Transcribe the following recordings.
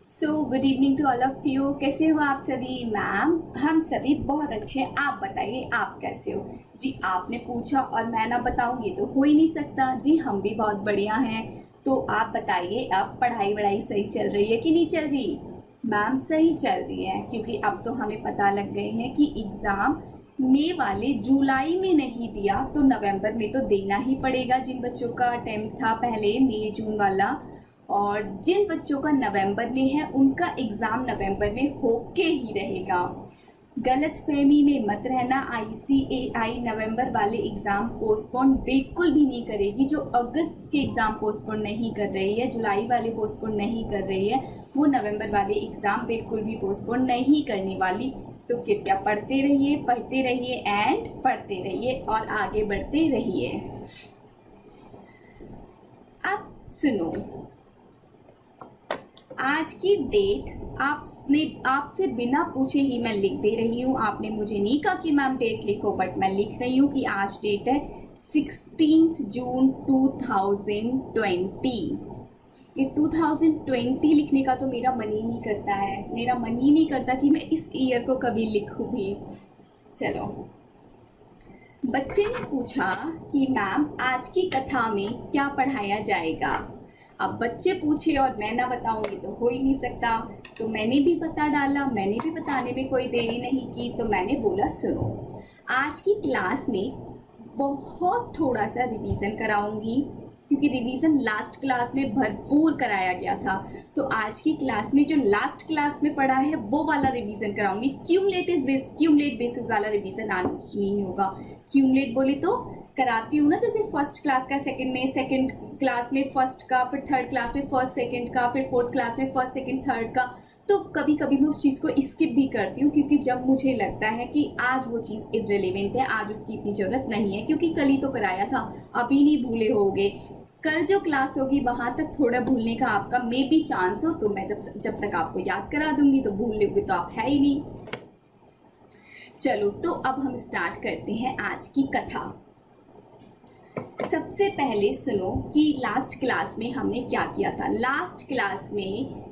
Good evening to all of you. कैसे हो आप सभी? मैम हम सभी बहुत अच्छे हैं। आप बताइए आप कैसे हो? जी आपने पूछा और मैं ना बताऊँ ये तो हो ही नहीं सकता। जी हम भी बहुत बढ़िया हैं। तो आप बताइए अब पढ़ाई वढ़ाई सही चल रही है कि नहीं चल रही? मैम सही चल रही है, क्योंकि अब तो हमें पता लग गए हैं कि एग्ज़ाम मई वाले जुलाई में नहीं दिया तो नवंबर में तो देना ही पड़ेगा। जिन बच्चों का अटेम्प्ट था पहले मई जून वाला, और जिन बच्चों का नवंबर में है उनका एग्ज़ाम नवंबर में होके ही रहेगा। गलत फहमी में मत रहना। ICAI नवंबर वाले एग्ज़ाम पोस्टपोन बिल्कुल भी नहीं करेगी। जो अगस्त के एग्ज़ाम पोस्टपोन नहीं कर रही है, जुलाई वाले पोस्टपोन नहीं कर रही है, वो नवंबर वाले एग्ज़ाम बिल्कुल भी पोस्टपोन नहीं करने वाली। तो कृपया पढ़ते रहिए एंड पढ़ते रहिए और आगे बढ़ते रहिए। अब सुनो, आज की डेट आपसे बिना पूछे ही मैं लिख दे रही हूँ। आपने मुझे नहीं कहा कि मैम डेट लिखो, बट मैं लिख रही हूँ कि आज डेट है 16 जून 2020। ये 2020 लिखने का तो मेरा मन ही नहीं करता है। मेरा मन ही नहीं करता कि मैं इस ईयर को कभी लिखूँ भी। चलो, बच्चे ने पूछा कि मैम आज की कथा में क्या पढ़ाया जाएगा। अब बच्चे पूछे और मैं ना बताऊंगी तो हो ही नहीं सकता। तो मैंने भी बता डाला, मैंने भी बताने में कोई देरी नहीं की। तो मैंने बोला सुनो, आज की क्लास में बहुत थोड़ा सा रिवीजन कराऊंगी, क्योंकि रिवीजन लास्ट क्लास में भरपूर कराया गया था। तो आज की क्लास में जो लास्ट क्लास में पढ़ा है वो वाला रिवीजन कराऊंगी। क्यूमुलेट बेसिस वाला रिवीजन आज नहीं होगा। क्यूमुलेट बोले तो कराती हूँ ना, जैसे फर्स्ट क्लास का सेकंड में, सेकंड क्लास में फर्स्ट का, फिर थर्ड क्लास में फर्स्ट सेकंड का, फिर फोर्थ क्लास में फर्स्ट सेकंड थर्ड का। तो कभी कभी मैं उस चीज़ को स्किप भी करती हूँ, क्योंकि जब मुझे लगता है कि आज वो चीज़ इररिलेवेंट है, आज उसकी इतनी ज़रूरत नहीं है, क्योंकि कल ही तो कराया था, अभी नहीं भूले होगे। कल जो क्लास होगी वहाँ तक थोड़ा भूलने का आपका मे बी चांस हो, तो मैं जब तक आपको याद करा दूंगी, तो भूल लोगे तो आप है ही नहीं। चलो, तो अब हम स्टार्ट करते हैं आज की कथा। सबसे पहले सुनो कि लास्ट क्लास में हमने क्या किया था। लास्ट क्लास में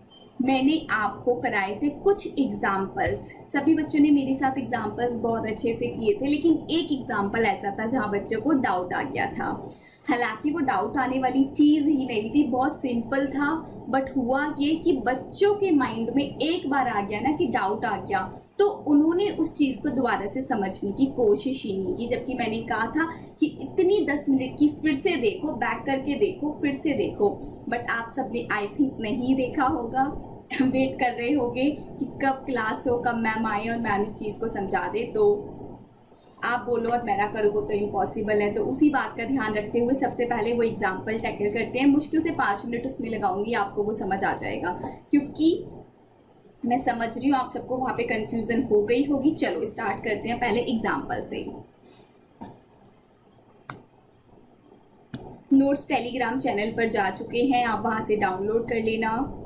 मैंने आपको कराए थे कुछ एग्जाम्पल्स। सभी बच्चों ने मेरे साथ एग्जाम्पल्स बहुत अच्छे से किए थे, लेकिन एक एग्जाम्पल ऐसा था जहाँ बच्चों को डाउट आ गया था। हालांकि वो डाउट आने वाली चीज़ ही नहीं थी, बहुत सिंपल था, बट हुआ ये कि बच्चों के माइंड में एक बार आ गया ना कि डाउट आ गया, तो उन्होंने उस चीज़ को दोबारा से समझने की कोशिश ही नहीं की। जबकि मैंने कहा था कि इतनी 10 मिनट की फिर से देखो, बैक करके देखो, फिर से देखो, बट आप सबने आई थिंक नहीं देखा होगा। वेट कर रहे होगे कि कब क्लास हो, कब मैम आए और मैम इस चीज़ को समझा दे। तो आप बोलो और मैं ना करूँ वो तो इम्पॉसिबल है। तो उसी बात का ध्यान रखते हुए सबसे पहले वो एग्जाम्पल टैकल करते हैं। मुश्किल से 5 मिनट उसमें लगाऊंगी, आपको वो समझ आ जाएगा, क्योंकि मैं समझ रही हूँ आप सबको वहाँ पे कन्फ्यूज़न हो गई होगी। चलो स्टार्ट करते हैं पहले एग्जाम्पल से। नोट्स टेलीग्राम चैनल पर जा चुके हैं, आप वहाँ से डाउनलोड कर लेना।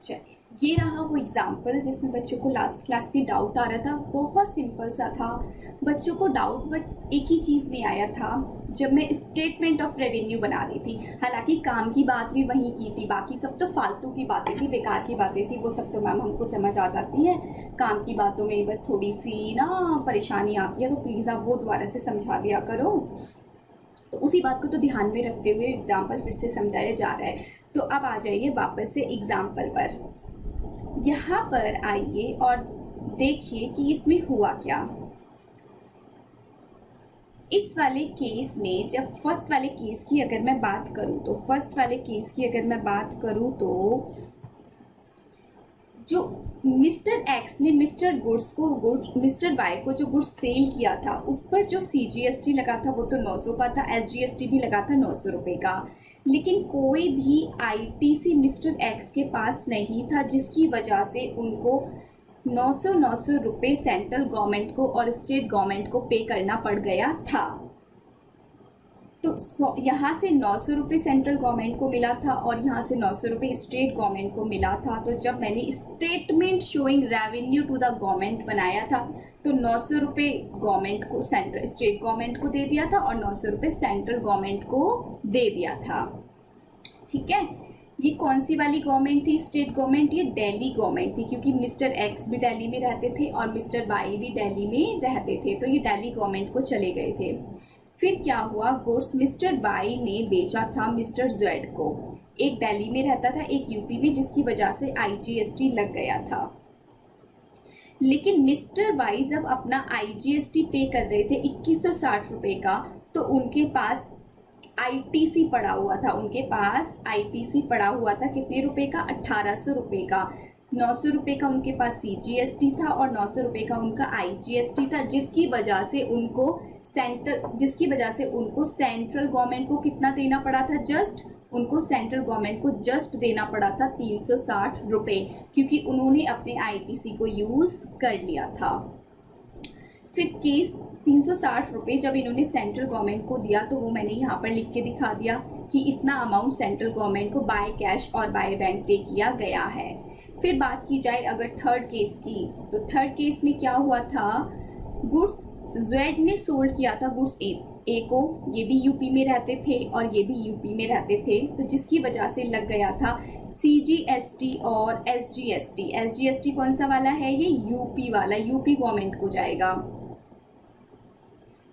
चलिए, ये रहा वो एग्जाम्पल जिसमें बच्चों को लास्ट क्लास में डाउट आ रहा था। बहुत सिंपल सा था बच्चों को डाउट, बट एक ही चीज़ में आया था जब मैं स्टेटमेंट ऑफ रेवेन्यू बना रही थी। हालांकि काम की बात भी वहीं की थी, बाकी सब तो फालतू की बातें थी, बेकार की बातें थी, वो सब तो मैम हमको समझ आ जाती हैं। काम की बातों में बस थोड़ी सी ना परेशानी आती है, तो प्लीज़ आप वो दोबारा से समझा दिया करो। तो उसी बात को तो ध्यान में रखते हुए एग्जाम्पल फिर से समझाया जा रहा है। तो अब आ जाइए वापस से एग्जाम्पल पर। यहाँ पर आइए और देखिए कि इसमें हुआ क्या। इस वाले केस में जब फर्स्ट वाले केस की अगर मैं बात करूँ तो जो मिस्टर एक्स ने मिस्टर वाई को जो गुड्स सेल किया था, उस पर जो CGST लगा था वो तो 900 का था, SGST भी लगा था 900 रुपये का। लेकिन कोई भी ITC मिस्टर एक्स के पास नहीं था, जिसकी वजह से उनको 900 रुपये सेंट्रल गवर्नमेंट को और स्टेट गवर्नमेंट को पे करना पड़ गया था। तो यहाँ से 900 रुपये सेंट्रल गवर्नमेंट को मिला था और यहाँ से 900 रुपये स्टेट गवर्नमेंट को मिला था। तो जब मैंने statement showing revenue to the government बनाया था तो 900 रुपये गवर्नमेंट को स्टेट गवर्नमेंट को दे दिया था और 900 रुपये सेंट्रल गवर्नमेंट को दे दिया था। ठीक है, ये कौन सी वाली गवर्नमेंट थी स्टेट गवर्नमेंट? ये दिल्ली गवर्नमेंट थी, क्योंकि मिस्टर एक्स भी दिल्ली में रहते थे और मिस्टर वाई भी दिल्ली में रहते थे, तो ये दिल्ली गवर्नमेंट को चले गए थे। फिर क्या हुआ, गुड्स मिस्टर वाई ने बेचा था मिस्टर जेड को। एक दिल्ली में रहता था, एक यूपी में, जिसकी वजह से IGST लग गया था। लेकिन मिस्टर वाई जब अपना IGST पे कर रहे थे 2160 रुपये का, तो उनके पास ITC पड़ा हुआ था। उनके पास ITC पड़ा हुआ था कितने रुपए का? 1800 रुपये का। 900 रुपये का उनके पास CGST था और 900 रुपये का उनका IGST था, जिसकी वजह से उनको सेंट्रल गवर्नमेंट को कितना देना पड़ा था? उनको सेंट्रल गवर्नमेंट को जस्ट देना पड़ा था 360 रुपये, क्योंकि उन्होंने अपने ITC को यूज़ कर लिया था। फिर केस 360 रुपये जब इन्होंने सेंट्रल गवर्नमेंट को दिया, तो वो मैंने यहाँ पर लिख के दिखा दिया कि इतना अमाउंट सेंट्रल गवर्नमेंट को बाय कैश और बाय बैंक पे किया गया है। फिर बात की जाए अगर थर्ड केस की, तो थर्ड केस में क्या हुआ था, गुड्स जेड ने सोल्ड किया था गुड्स ए को। ये भी यूपी में रहते थे और ये भी यूपी में रहते थे, तो जिसकी वजह से लग गया था CGST और SGST। SGST कौन सा वाला है? ये यूपी वाला, यूपी गवर्नमेंट को जाएगा।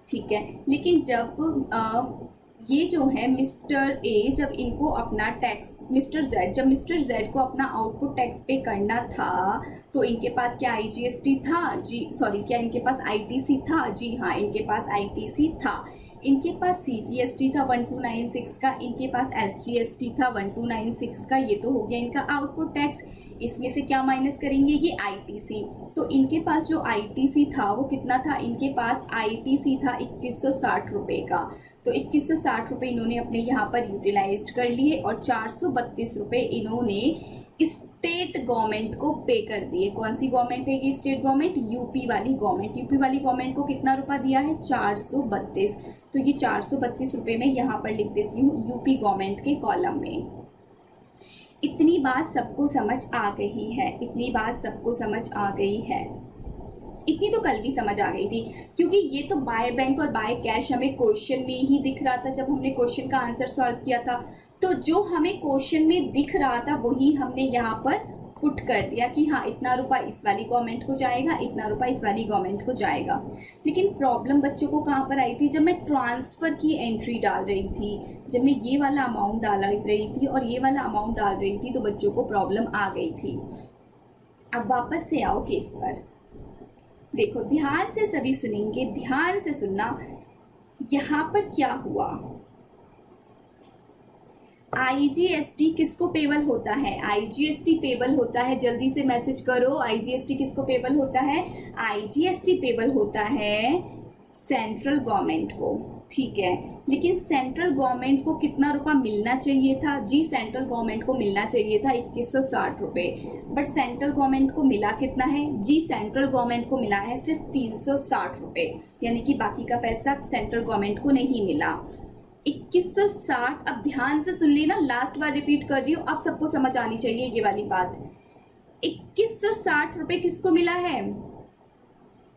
ठीक है, लेकिन जब ये जो है मिस्टर ए, जब इनको अपना टैक्स मिस्टर जेड को अपना आउटपुट टैक्स पे करना था, तो इनके पास क्या IGST था? क्या इनके पास ITC था? जी हाँ, इनके पास ITC था। इनके पास CGST था 1296 का, इनके पास SGST था 1296 का। ये तो हो गया इनका आउटपुट टैक्स। इसमें से क्या माइनस करेंगे? ये ITC। तो इनके पास जो ITC था वो कितना था? इनके पास ITC था 2160 रुपये का। तो 2160 रुपये इन्होंने अपने यहाँ पर यूटिलाइज कर लिए और 432 रुपये इन्होंने स्टेट गवर्नमेंट को पे कर दिए। कौन सी गवर्नमेंट है ये स्टेट गवर्नमेंट? यूपी वाली गवर्नमेंट। यूपी वाली गवर्नमेंट को कितना रुपया दिया है? 432। तो ये 432 रुपये मैं यहाँ पर लिख देती हूँ यूपी गवर्नमेंट के कॉलम में। इतनी बात सबको समझ आ गई है? इतनी बात सबको समझ आ गई है? इतनी तो कल भी समझ आ गई थी, क्योंकि ये तो बाय बैंक और बाय कैश हमें क्वेश्चन में ही दिख रहा था जब हमने क्वेश्चन का आंसर सॉल्व किया था। तो जो हमें क्वेश्चन में दिख रहा था वही हमने यहाँ पर पुट कर दिया कि हाँ इतना रुपया इस वाली गवर्नमेंट को जाएगा, इतना रुपया इस वाली गवर्नमेंट को जाएगा। लेकिन प्रॉब्लम बच्चों को कहाँ पर आई थी? जब मैं ट्रांसफ़र की एंट्री डाल रही थी, जब मैं ये वाला अमाउंट डाल रही थी और ये वाला अमाउंट डाल रही थी, तो बच्चों को प्रॉब्लम आ गई थी। अब वापस से आओ केस पर, देखो ध्यान से सभी सुनेंगे, ध्यान से सुनना। यहाँ पर क्या हुआ, IGST किसको पेबल होता है? IGST पेबल होता है, जल्दी से मैसेज करो, IGST किसको पेबल होता है? IGST पेबल होता है सेंट्रल गवर्नमेंट को। ठीक है, लेकिन सेंट्रल गवर्नमेंट को कितना रुपया मिलना चाहिए था? जी सेंट्रल गवर्नमेंट को मिलना चाहिए था 2160 रुपये, बट सेंट्रल गवर्नमेंट को मिला कितना है? जी सेंट्रल गवर्नमेंट को मिला है सिर्फ 360 रुपये, यानी कि बाकी का पैसा सेंट्रल गवर्नमेंट को नहीं मिला। 2160, अब ध्यान से सुन लेना, लास्ट बार रिपीट कर रही हूँ, अब सबको समझ आनी चाहिए ये वाली बात। 2160 रुपये किसको मिला है?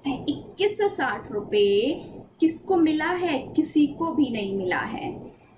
2160 रुपये किसको मिला है? किसी को भी नहीं मिला है।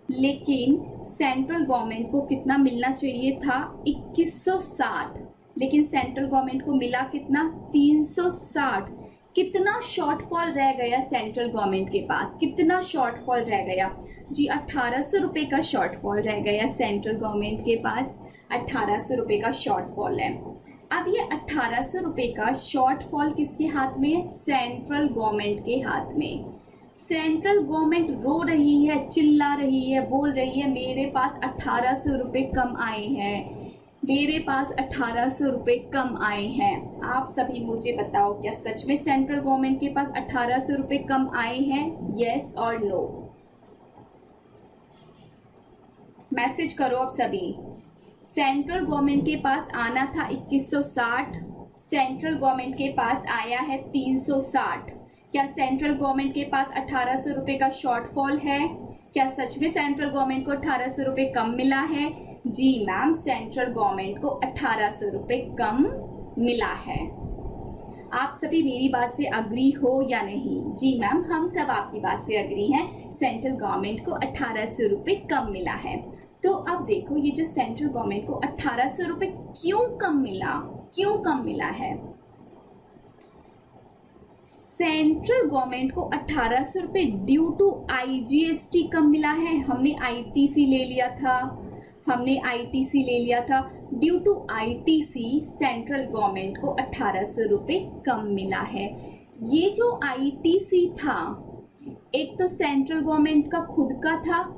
लेकिन सेंट्रल गवर्नमेंट को कितना मिलना चाहिए था? 2160, लेकिन सेंट्रल गवर्नमेंट को मिला कितना? 360। कितना शॉर्टफॉल रह गया सेंट्रल गवर्नमेंट के पास? कितना शॉर्टफॉल रह गया? जी 1800 रुपये का शॉर्टफॉल रह गया सेंट्रल गवर्नमेंट के पास। 1800 रुपये का शॉर्टफॉल है। अब ये 1800 रुपये का शॉर्टफॉल किसके हाथ में है? सेंट्रल गवर्नमेंट के हाथ में। सेंट्रल गवर्नमेंट रो रही है, चिल्ला रही है, बोल रही है मेरे पास 1800 रुपये कम आए हैं, मेरे पास 1800 रुपये कम आए हैं। आप सभी मुझे बताओ, क्या सच में सेंट्रल गवर्नमेंट के पास 1800 रुपये कम आए हैं? येस और नो? मैसेज करो अब सभी। सेंट्रल गवर्नमेंट के पास आना था 2160, सेंट्रल गवर्नमेंट के पास आया है 360। क्या सेंट्रल गवर्नमेंट के पास 1800 रुपये का शॉर्टफॉल है? क्या सच में सेंट्रल गवर्नमेंट को 1800 रुपये कम मिला है? जी मैम, सेंट्रल गवर्नमेंट को 1800 रुपये कम मिला है। आप सभी मेरी बात से अग्री हो या नहीं? जी मैम, हम सब आपकी बात से अग्री हैं, सेंट्रल गवर्नमेंट को 1800 रुपये कम मिला है। तो अब देखो, ये जो सेंट्रल गवर्नमेंट को 1800 रुपये क्यों कम मिला है? सेंट्रल गवर्नमेंट को 1800 रुपये ड्यू टू IGST कम मिला है। हमने ITC ले लिया था, due to ITC central government को 1800 रुपये कम मिला है। ये जो ITC था, एक तो सेंट्रल गवर्नमेंट का खुद का था,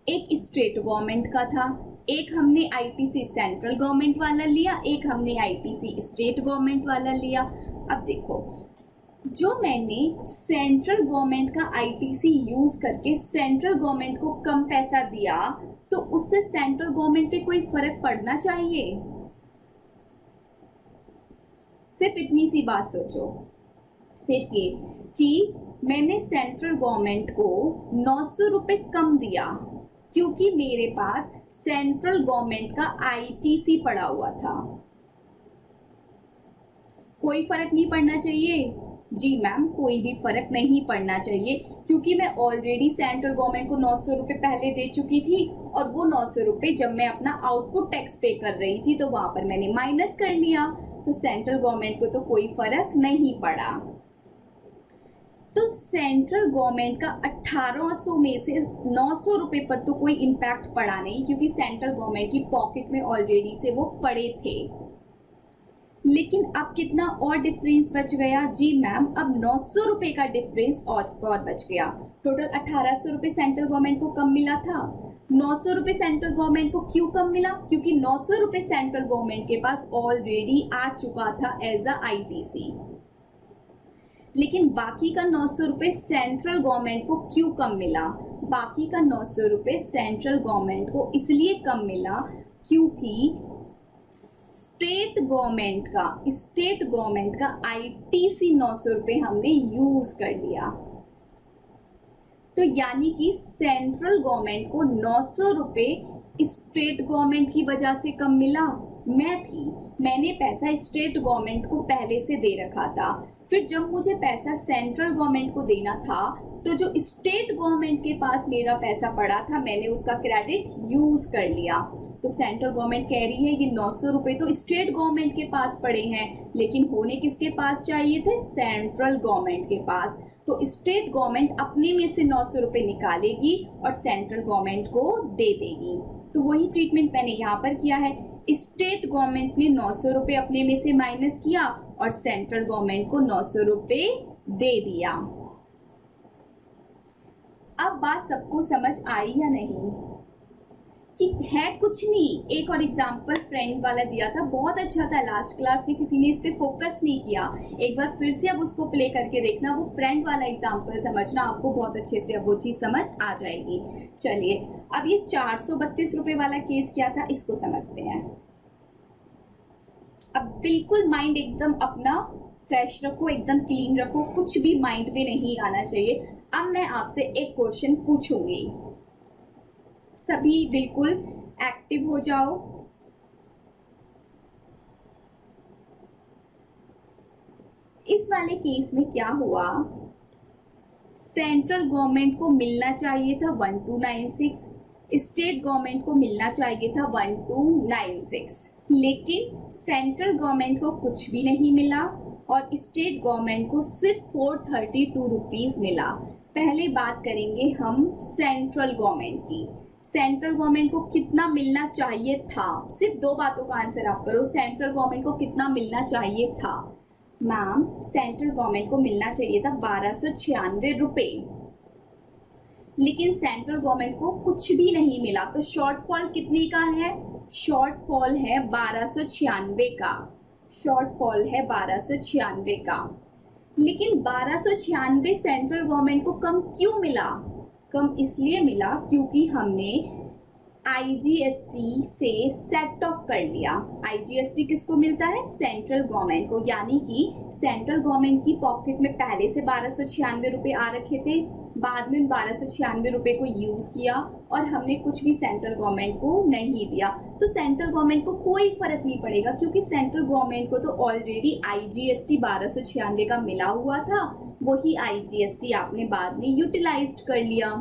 एक स्टेट गवर्नमेंट का था। एक हमने ITC सेंट्रल गवर्नमेंट वाला लिया, एक हमने ITC स्टेट गवर्नमेंट वाला लिया। अब देखो, जो मैंने सेंट्रल गवर्नमेंट का ITC यूज करके सेंट्रल गवर्नमेंट को कम पैसा दिया, तो उससे सेंट्रल गवर्नमेंट पे कोई फर्क पड़ना चाहिए। सिर्फ इतनी सी बात सोचो, सिर्फ ये कि मैंने सेंट्रल गवर्नमेंट को 900 रुपये कम दिया क्योंकि मेरे पास सेंट्रल गवर्नमेंट का ITC पड़ा हुआ था। कोई फर्क नहीं पड़ना चाहिए? जी मैम, कोई भी फर्क नहीं पड़ना चाहिए, क्योंकि मैं ऑलरेडी सेंट्रल गवर्नमेंट को 900 रुपये पहले दे चुकी थी, और वो 900 रुपये जब मैं अपना आउटपुट टैक्स पे कर रही थी तो वहां पर मैंने माइनस कर लिया, तो सेंट्रल गवर्नमेंट को तो कोई फर्क नहीं पड़ा। तो सेंट्रल गवर्नमेंट का 1800 में से 900 रुपये पर तो कोई इम्पैक्ट पड़ा नहीं, क्योंकि सेंट्रल गवर्नमेंट की पॉकेट में ऑलरेडी से वो पड़े थे। लेकिन अब कितना और डिफरेंस बच गया? जी मैम, अब 900 रुपये का डिफरेंस और बच गया। टोटल 1800 रुपये सेंट्रल गवर्नमेंट को कम मिला था। 900 रुपये सेंट्रल गवर्नमेंट को क्यों कम मिला? क्योंकि 900 रुपये सेंट्रल गवर्नमेंट के पास ऑलरेडी आ चुका था एज अ ITC। लेकिन बाकी का 900 रुपये सेंट्रल गवर्नमेंट को क्यों कम मिला? बाकी का 900 रुपये सेंट्रल गवर्नमेंट को इसलिए कम मिला क्योंकि स्टेट गवर्नमेंट का ITC 900 रुपये हमने यूज कर लिया। तो यानी कि सेंट्रल गवर्नमेंट को 900 रुपये स्टेट गवर्नमेंट की वजह से कम मिला। मैंने पैसा स्टेट गवर्नमेंट को पहले से दे रखा था, फिर जब मुझे पैसा सेंट्रल गवर्नमेंट को देना था, तो जो स्टेट गवर्नमेंट के पास मेरा पैसा पड़ा था, मैंने उसका क्रेडिट यूज कर लिया। तो सेंट्रल गवर्नमेंट कह रही है ये 900 रुपये तो स्टेट गवर्नमेंट के पास पड़े हैं, लेकिन होने किसके पास चाहिए थे? सेंट्रल गवर्नमेंट के पास। तो स्टेट गवर्नमेंट अपने में से 900 रुपये निकालेगी और सेंट्रल गवर्नमेंट को दे देगी। तो वही ट्रीटमेंट मैंने यहाँ पर किया है। स्टेट गवर्नमेंट ने 900 रुपये अपने में से माइनस किया और सेंट्रल गवर्नमेंट को 900 रुपये दे दिया। अब बात सबको समझ आई या नहीं? कि है कुछ नहीं। एक और एग्जाम्पल फ्रेंड वाला दिया था, बहुत अच्छा था, लास्ट क्लास में किसी ने इस पे फोकस नहीं किया। एक बार फिर से अब उसको प्ले करके देखना, वो फ्रेंड वाला एग्जाम्पल समझना, आपको बहुत अच्छे से अब वो चीज़ समझ आ जाएगी। चलिए, अब ये 432 रुपये वाला केस क्या था, इसको समझते हैं। अब बिल्कुल माइंड एकदम अपना फ्रेश रखो, एकदम क्लीन रखो, कुछ भी माइंड में नहीं आना चाहिए। अब मैं आपसे एक क्वेश्चन पूछूंगी, सभी बिल्कुल एक्टिव हो जाओ। इस वाले केस में क्या हुआ? सेंट्रल गवर्नमेंट को मिलना चाहिए था 1296, स्टेट गवर्नमेंट को मिलना चाहिए था 1296, लेकिन सेंट्रल गवर्नमेंट को कुछ भी नहीं मिला और स्टेट गवर्नमेंट को सिर्फ 432 रुपीज़ मिला। पहले बात करेंगे हम सेंट्रल गवर्नमेंट की। सेंट्रल गवर्नमेंट को कितना मिलना चाहिए था? सिर्फ दो बातों का आंसर आप करो। सेंट्रल गवर्नमेंट को कितना मिलना चाहिए था? मैम, सेंट्रल गवर्नमेंट को मिलना चाहिए था 1296 रुपये, लेकिन सेंट्रल गवर्नमेंट को कुछ भी नहीं मिला। तो शॉर्टफॉल कितने का है? शॉर्टफॉल है 1296 का। शॉर्टफॉल है 1296 का। लेकिन 1296 सेंट्रल गवर्नमेंट को कम क्यों मिला? कम इसलिए मिला क्योंकि हमने IGST से सेट ऑफ कर लिया। IGST किसको मिलता है? सेंट्रल गवर्नमेंट को। यानी कि सेंट्रल गवर्नमेंट की पॉकेट में पहले से 1296 रुपये आ रखे थे, बाद में 1296 रुपये को यूज़ किया और हमने कुछ भी सेंट्रल गवर्नमेंट को नहीं दिया, तो सेंट्रल गवर्नमेंट को कोई फ़र्क नहीं पड़ेगा, क्योंकि सेंट्रल गवर्नमेंट को तो ऑलरेडी IGST 1296 का मिला हुआ था, वही IGST आपने बाद में यूटिलाइज्ड कर लिया।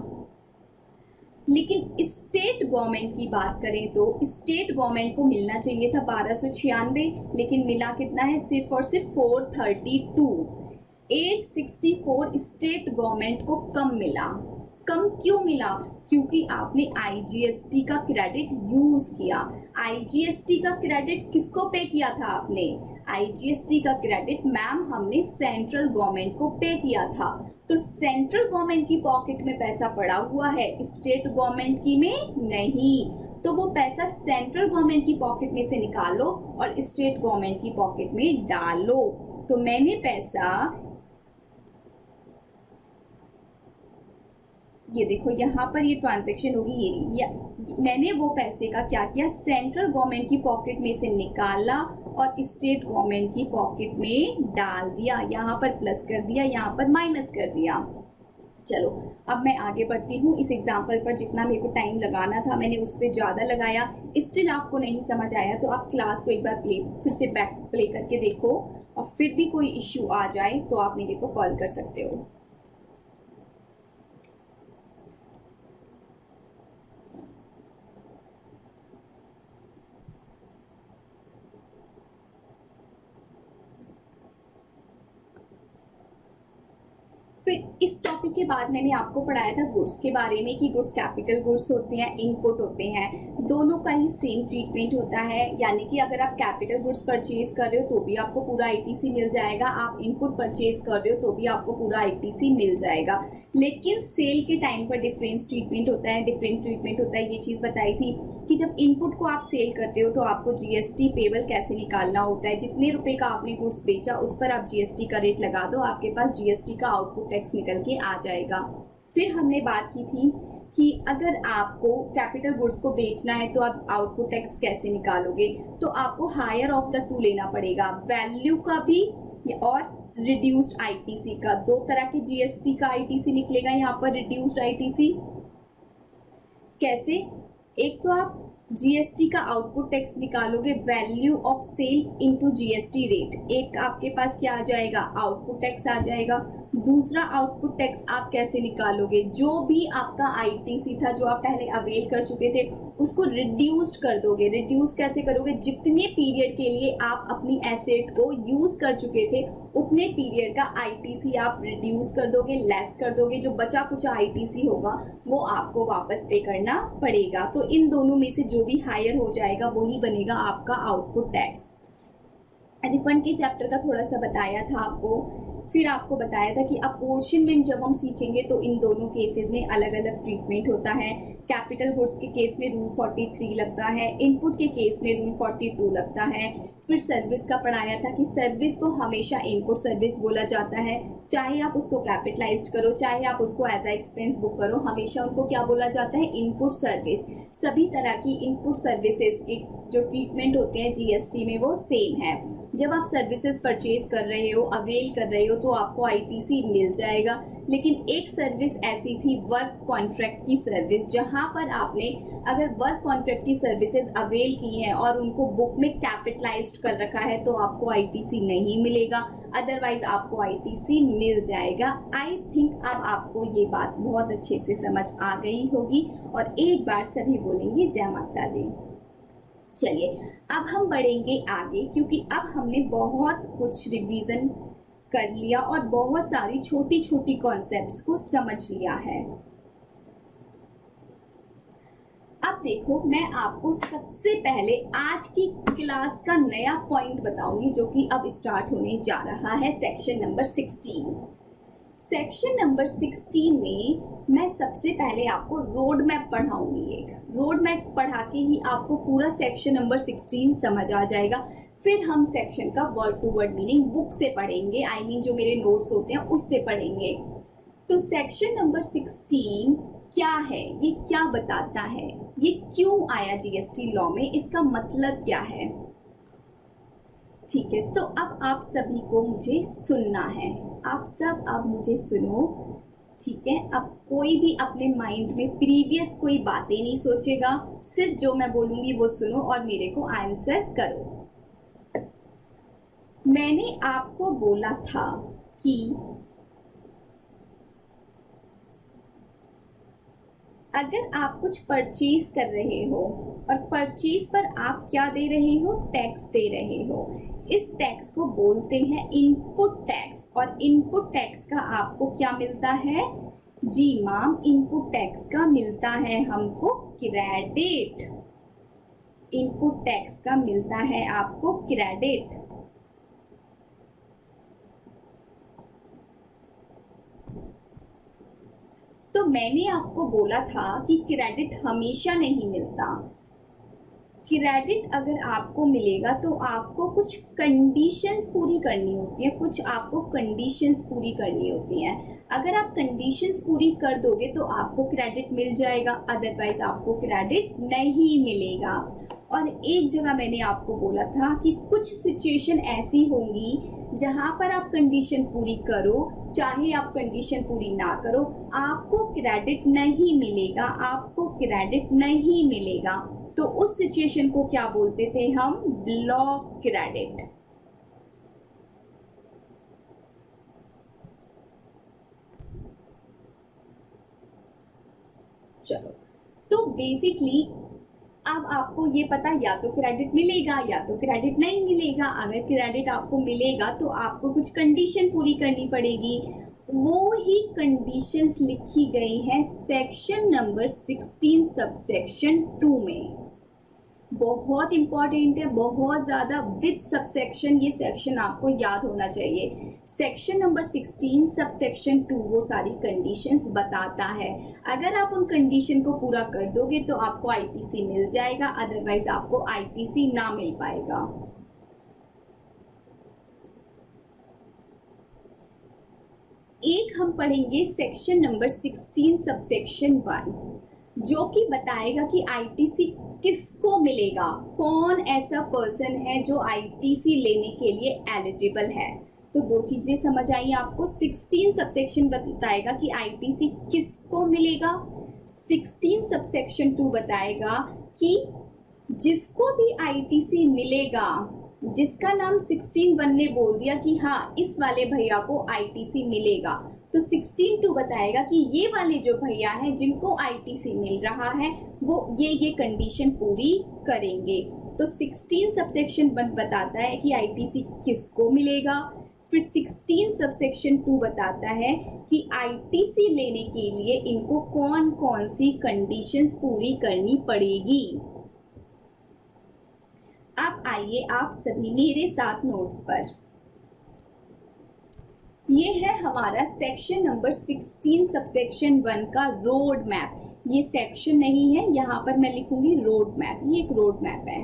लेकिन स्टेट गवर्नमेंट की बात करें तो स्टेट गवर्नमेंट को मिलना चाहिए था 1296, लेकिन मिला कितना है, सिर्फ और सिर्फ 432। 864 स्टेट गवर्नमेंट को कम मिला। कम क्यों मिला? क्योंकि आपने IGST का क्रेडिट यूज किया। IGST का क्रेडिट किसको पे किया था आपने? IGST का क्रेडिट मैम हमने सेंट्रल गवर्नमेंट को पे किया था। तो सेंट्रल गवर्नमेंट की पॉकेट में पैसा पड़ा हुआ है, स्टेट गवर्नमेंट की में नहीं। तो वो पैसा सेंट्रल गवर्नमेंट की पॉकेट में से निकालो और स्टेट गवर्नमेंट की पॉकेट में डालो। तो मैंने पैसा, ये देखो यहाँ पर ये ट्रांजैक्शन होगी, ये मैंने वो पैसे का क्या किया, सेंट्रल गवर्नमेंट की पॉकेट में से निकाला और स्टेट गवर्नमेंट की पॉकेट में डाल दिया। यहाँ पर प्लस कर दिया, यहाँ पर माइनस कर दिया। चलो अब मैं आगे बढ़ती हूँ। इस एग्जाम्पल पर जितना मेरे को टाइम लगाना था मैंने उससे ज़्यादा लगाया। स्टिल आपको नहीं समझ आया तो आप क्लास को एक बार फिर से बैक प्ले करके देखो, और फिर भी कोई इश्यू आ जाए तो आप मेरे को कॉल कर सकते हो। फिर इस टॉपिक के बाद मैंने आपको पढ़ाया था गुड्स के बारे में कि गुड्स कैपिटल गुड्स होते हैं, इनपुट होते हैं, दोनों का ही सेम ट्रीटमेंट होता है। यानी कि अगर आप कैपिटल गुड्स परचेज कर रहे हो तो भी आपको पूरा ITC मिल जाएगा, आप इनपुट परचेज कर रहे हो तो भी आपको पूरा ITC मिल जाएगा। लेकिन सेल के टाइम पर डिफरेंट ट्रीटमेंट होता है। ये चीज़ बताई थी कि जब इनपुट को आप सेल करते हो तो आपको GST पेबल कैसे निकालना होता है। जितने रुपए का आपने गुड्स बेचा उस पर आप GST का रेट लगा दो, आपके पास GST का आउटपुट टैक्स निकल के आ जाएगा। फिर हमने बात की थी कि अगर आपको कैपिटल गुड्स को बेचना है तो आप आउटपुट टैक्स कैसे निकालोगे, तो आपको हायर ऑफ द टू लेना पड़ेगा, वैल्यू का भी और रिड्यूस्ड ITC का। दो तरह के GST का ITC निकलेगा यहाँ पर, रिड्यूस्ड ITC कैसे? एक तो आप GST का आउटपुट टैक्स निकालोगे value of sale into GST rate, एक आपके पास क्या आ जाएगा, आउटपुट टैक्स आ जाएगा। दूसरा आउटपुट टैक्स आप कैसे निकालोगे, जो भी आपका ITC था जो आप पहले अवेल कर चुके थे उसको रिड्यूस्ड कर दोगे। रिड्यूस कैसे करोगे? जितने पीरियड के लिए आप अपनी एसेट को यूज कर चुके थे उतने पीरियड का ITC आप रिड्यूस कर दोगे, लेस कर दोगे। जो बचा कुछ ITC होगा वो आपको वापस पे करना पड़ेगा। तो इन दोनों में से जो भी हायर हो जाएगा वही बनेगा आपका आउटपुट टैक्स। रिफंड के चैप्टर का थोड़ा सा बताया था आपको। फिर आपको बताया था कि अपॉर्शनमेंट जब हम सीखेंगे तो इन दोनों केसेस में अलग अलग ट्रीटमेंट होता है। कैपिटल गुड्स के केस में रूल 43 लगता है, इनपुट के केस में रूल 42 लगता है। फिर सर्विस का पढ़ाया था कि सर्विस को हमेशा इनपुट सर्विस बोला जाता है, चाहे आप उसको कैपिटलाइज्ड करो चाहे आप उसको एज ए एक्सपेंस बुक करो, हमेशा उनको क्या बोला जाता है, इनपुट सर्विस। सभी तरह की इनपुट सर्विसेज के जो ट्रीटमेंट होते हैं GST में वो सेम है। जब आप सर्विसेज परचेज कर रहे हो, अवेल कर रहे हो तो आपको ITC मिल जाएगा। लेकिन एक सर्विस ऐसी थी वर्क कॉन्ट्रैक्ट की सर्विस, जहां पर आपने अगर वर्क कॉन्ट्रैक्ट की सर्विसेज अवेल की हैं और उनको बुक में कैपिटलाइज्ड कर रखा है तो आपको ITC नहीं मिलेगा, अदरवाइज आपको ITC मिल जाएगा। आई थिंक अब आपको ये बात बहुत अच्छे से समझ आ गई होगी और एक बार सभी बोलेंगे जय माता दी। चलिए अब हम बढ़ेंगे आगे, क्योंकि अब हमने बहुत कुछ रिवीजन कर लिया और बहुत सारी छोटी छोटी कॉन्सेप्ट्स को समझ लिया है। अब देखो मैं आपको सबसे पहले आज की क्लास का नया पॉइंट बताऊंगी जो कि अब स्टार्ट होने जा रहा है, सेक्शन नंबर 16। सेक्शन नंबर 16 में मैं सबसे पहले आपको रोड मैप पढ़ाऊंगी। एक रोड मैप पढ़ा के ही आपको पूरा सेक्शन नंबर 16 समझ आ जाएगा। फिर हम सेक्शन का word to word meaning book से पढ़ेंगे, आई मीन जो मेरे नोट्स होते हैं उससे पढ़ेंगे। तो सेक्शन नंबर 16 क्या है, ये क्या बताता है, ये क्यों आया GST लॉ में, इसका मतलब क्या है। ठीक है, तो अब आप सभी को मुझे सुनना है, आप सब अब मुझे सुनो। ठीक है, अब कोई भी अपने माइंड में प्रीवियस कोई बातें नहीं सोचेगा, सिर्फ जो मैं बोलूंगी वो सुनो और मेरे को आंसर करो। मैंने आपको बोला था कि अगर आप कुछ परचेज कर रहे हो और परचेज पर आप क्या दे रहे हो, टैक्स दे रहे हो, इस टैक्स को बोलते हैं इनपुट टैक्स। और इनपुट टैक्स का आपको क्या मिलता है? जी मैम, इनपुट टैक्स का मिलता है हमको क्रेडिट। इनपुट टैक्स का मिलता है आपको क्रेडिट। तो मैंने आपको बोला था कि क्रेडिट हमेशा नहीं मिलता। क्रेडिट अगर आपको मिलेगा तो आपको कुछ कंडीशंस पूरी करनी होती है, कुछ आपको कंडीशंस पूरी करनी होती हैं। अगर आप कंडीशंस पूरी कर दोगे तो आपको क्रेडिट मिल जाएगा, अदरवाइज आपको क्रेडिट नहीं मिलेगा। और एक जगह मैंने आपको बोला था कि कुछ सिचुएशन ऐसी होंगी जहां पर आप कंडीशन पूरी करो, चाहे आप कंडीशन पूरी ना करो, आपको क्रेडिट नहीं मिलेगा, आपको क्रेडिट नहीं मिलेगा। तो उस सिचुएशन को क्या बोलते थे हम? Block credit. चलो, तो बेसिकली अब आपको ये पता, या तो क्रेडिट मिलेगा या तो क्रेडिट नहीं मिलेगा। अगर क्रेडिट आपको मिलेगा तो आपको कुछ कंडीशन पूरी करनी पड़ेगी। वो ही कंडीशंस लिखी गई हैं सेक्शन नंबर 16 सबसेक्शन 2 में। बहुत इंपॉर्टेंट है, बहुत ज़्यादा। विद सबसेक्शन ये सेक्शन आपको याद होना चाहिए। सेक्शन नंबर 16 सबसेक्शन 2 वो सारी कंडीशंस बताता है। अगर आप उन कंडीशन को पूरा कर दोगे तो आपको आईटीसी मिल जाएगा, अदरवाइज आपको आईटीसी ना मिल पाएगा। एक हम पढ़ेंगे सेक्शन नंबर 16 सबसेक्शन 1, जो कि बताएगा कि आईटीसी किसको मिलेगा, कौन ऐसा पर्सन है जो आईटीसी लेने के लिए एलिजिबल है। तो दो चीजें समझ आई आपको। 16 सबसेक्शन बताएगा कि आईटीसी किसको मिलेगा, 16 सबसेक्शन 2 बताएगा कि जिसको भी आईटीसी मिलेगा, जिसका नाम 16(1) ने बोल दिया कि हाँ इस वाले भैया को आईटीसी मिलेगा, तो 16(2) बताएगा कि ये वाले जो भैया हैं जिनको आईटीसी मिल रहा है वो ये कंडीशन पूरी करेंगे। तो 16 सबसेक्शन 1 बताता है कि आईटीसी किसको मिलेगा। फिर 16 सबसेक्शन 2 बताता है कि आईटीसी लेने के लिए इनको कौन कौन सी कंडीशंस पूरी करनी पड़ेगी। अब आइए आप सभी मेरे साथ नोट्स पर। ये है हमारा सेक्शन नंबर 16 सबसेक्शन 1 का रोड मैप। ये सेक्शन नहीं है, यहाँ पर मैं लिखूंगी रोड मैप। ये एक रोड मैप है।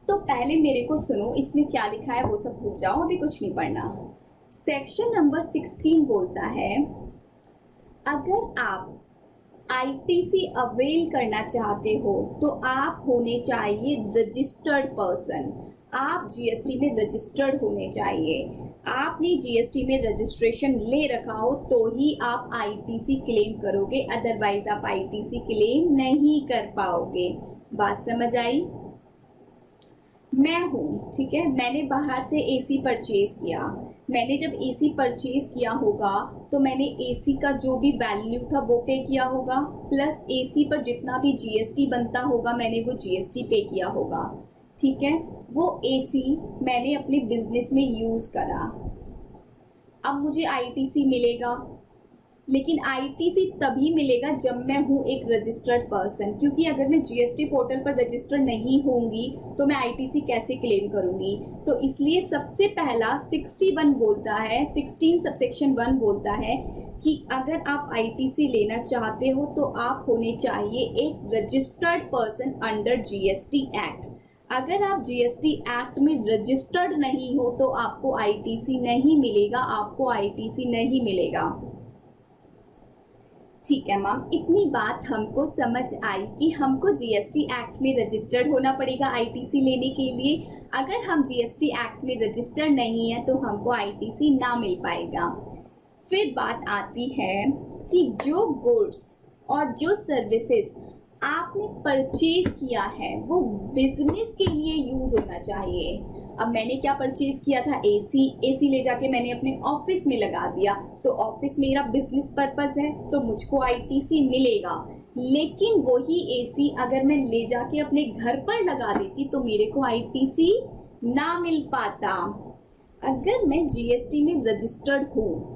तो पहले मेरे को सुनो, इसमें क्या लिखा है वो सब भूल जाओ, अभी कुछ नहीं पढ़ना। सेक्शन नंबर 16 बोलता है अगर आप आईटीसी अवेल करना चाहते हो तो आप होने चाहिए रजिस्टर्ड पर्सन। आप जीएसटी में रजिस्टर्ड होने चाहिए। आपने जीएसटी में रजिस्ट्रेशन ले रखा हो तो ही आप आईटीसी क्लेम करोगे, अदरवाइज आप आईटीसी क्लेम नहीं कर पाओगे। बात समझ आई? मैं हूँ, ठीक है, मैंने बाहर से एसी परचेज किया। मैंने जब एसी परचेज किया होगा तो मैंने एसी का जो भी वैल्यू था वो पे किया होगा, प्लस एसी पर जितना भी जीएसटी बनता होगा मैंने वो जीएसटी पे किया होगा। ठीक है, वो एसी मैंने अपने बिजनेस में यूज़ करा। अब मुझे आईटीसी मिलेगा, लेकिन आईटीसी तभी मिलेगा जब मैं हूँ एक रजिस्टर्ड पर्सन, क्योंकि अगर मैं जीएसटी पोर्टल पर रजिस्टर्ड नहीं होंगी तो मैं आईटीसी कैसे क्लेम करूँगी। तो इसलिए सबसे पहला 61 बोलता है, 16 सबसेक्शन 1 बोलता है कि अगर आप आईटीसी लेना चाहते हो तो आप होने चाहिए एक registered person under GST act. अगर आप जीएसटी एक्ट में रजिस्टर्ड नहीं हो तो आपको आईटीसी नहीं मिलेगा, आपको आईटीसी नहीं मिलेगा। ठीक है मैम, इतनी बात हमको समझ आई कि हमको जीएसटी एक्ट में रजिस्टर्ड होना पड़ेगा आईटीसी लेने के लिए। अगर हम जीएसटी एक्ट में रजिस्टर्ड नहीं है तो हमको आईटीसी ना मिल पाएगा। फिर बात आती है कि जो गुड्स और जो सर्विसेज आपने परचेज किया है वो बिजनेस के लिए यूज होना चाहिए। अब मैंने क्या परचेज किया था, एसी ले जाके मैंने अपने ऑफिस में लगा दिया, तो ऑफिस मेरा बिजनेस पर्पस है तो मुझको आईटीसी मिलेगा। लेकिन वही एसी अगर मैं ले जाके अपने घर पर लगा देती तो मेरे को आईटीसी ना मिल पाता। अगर मैं जीएसटी में रजिस्टर्ड हूँ,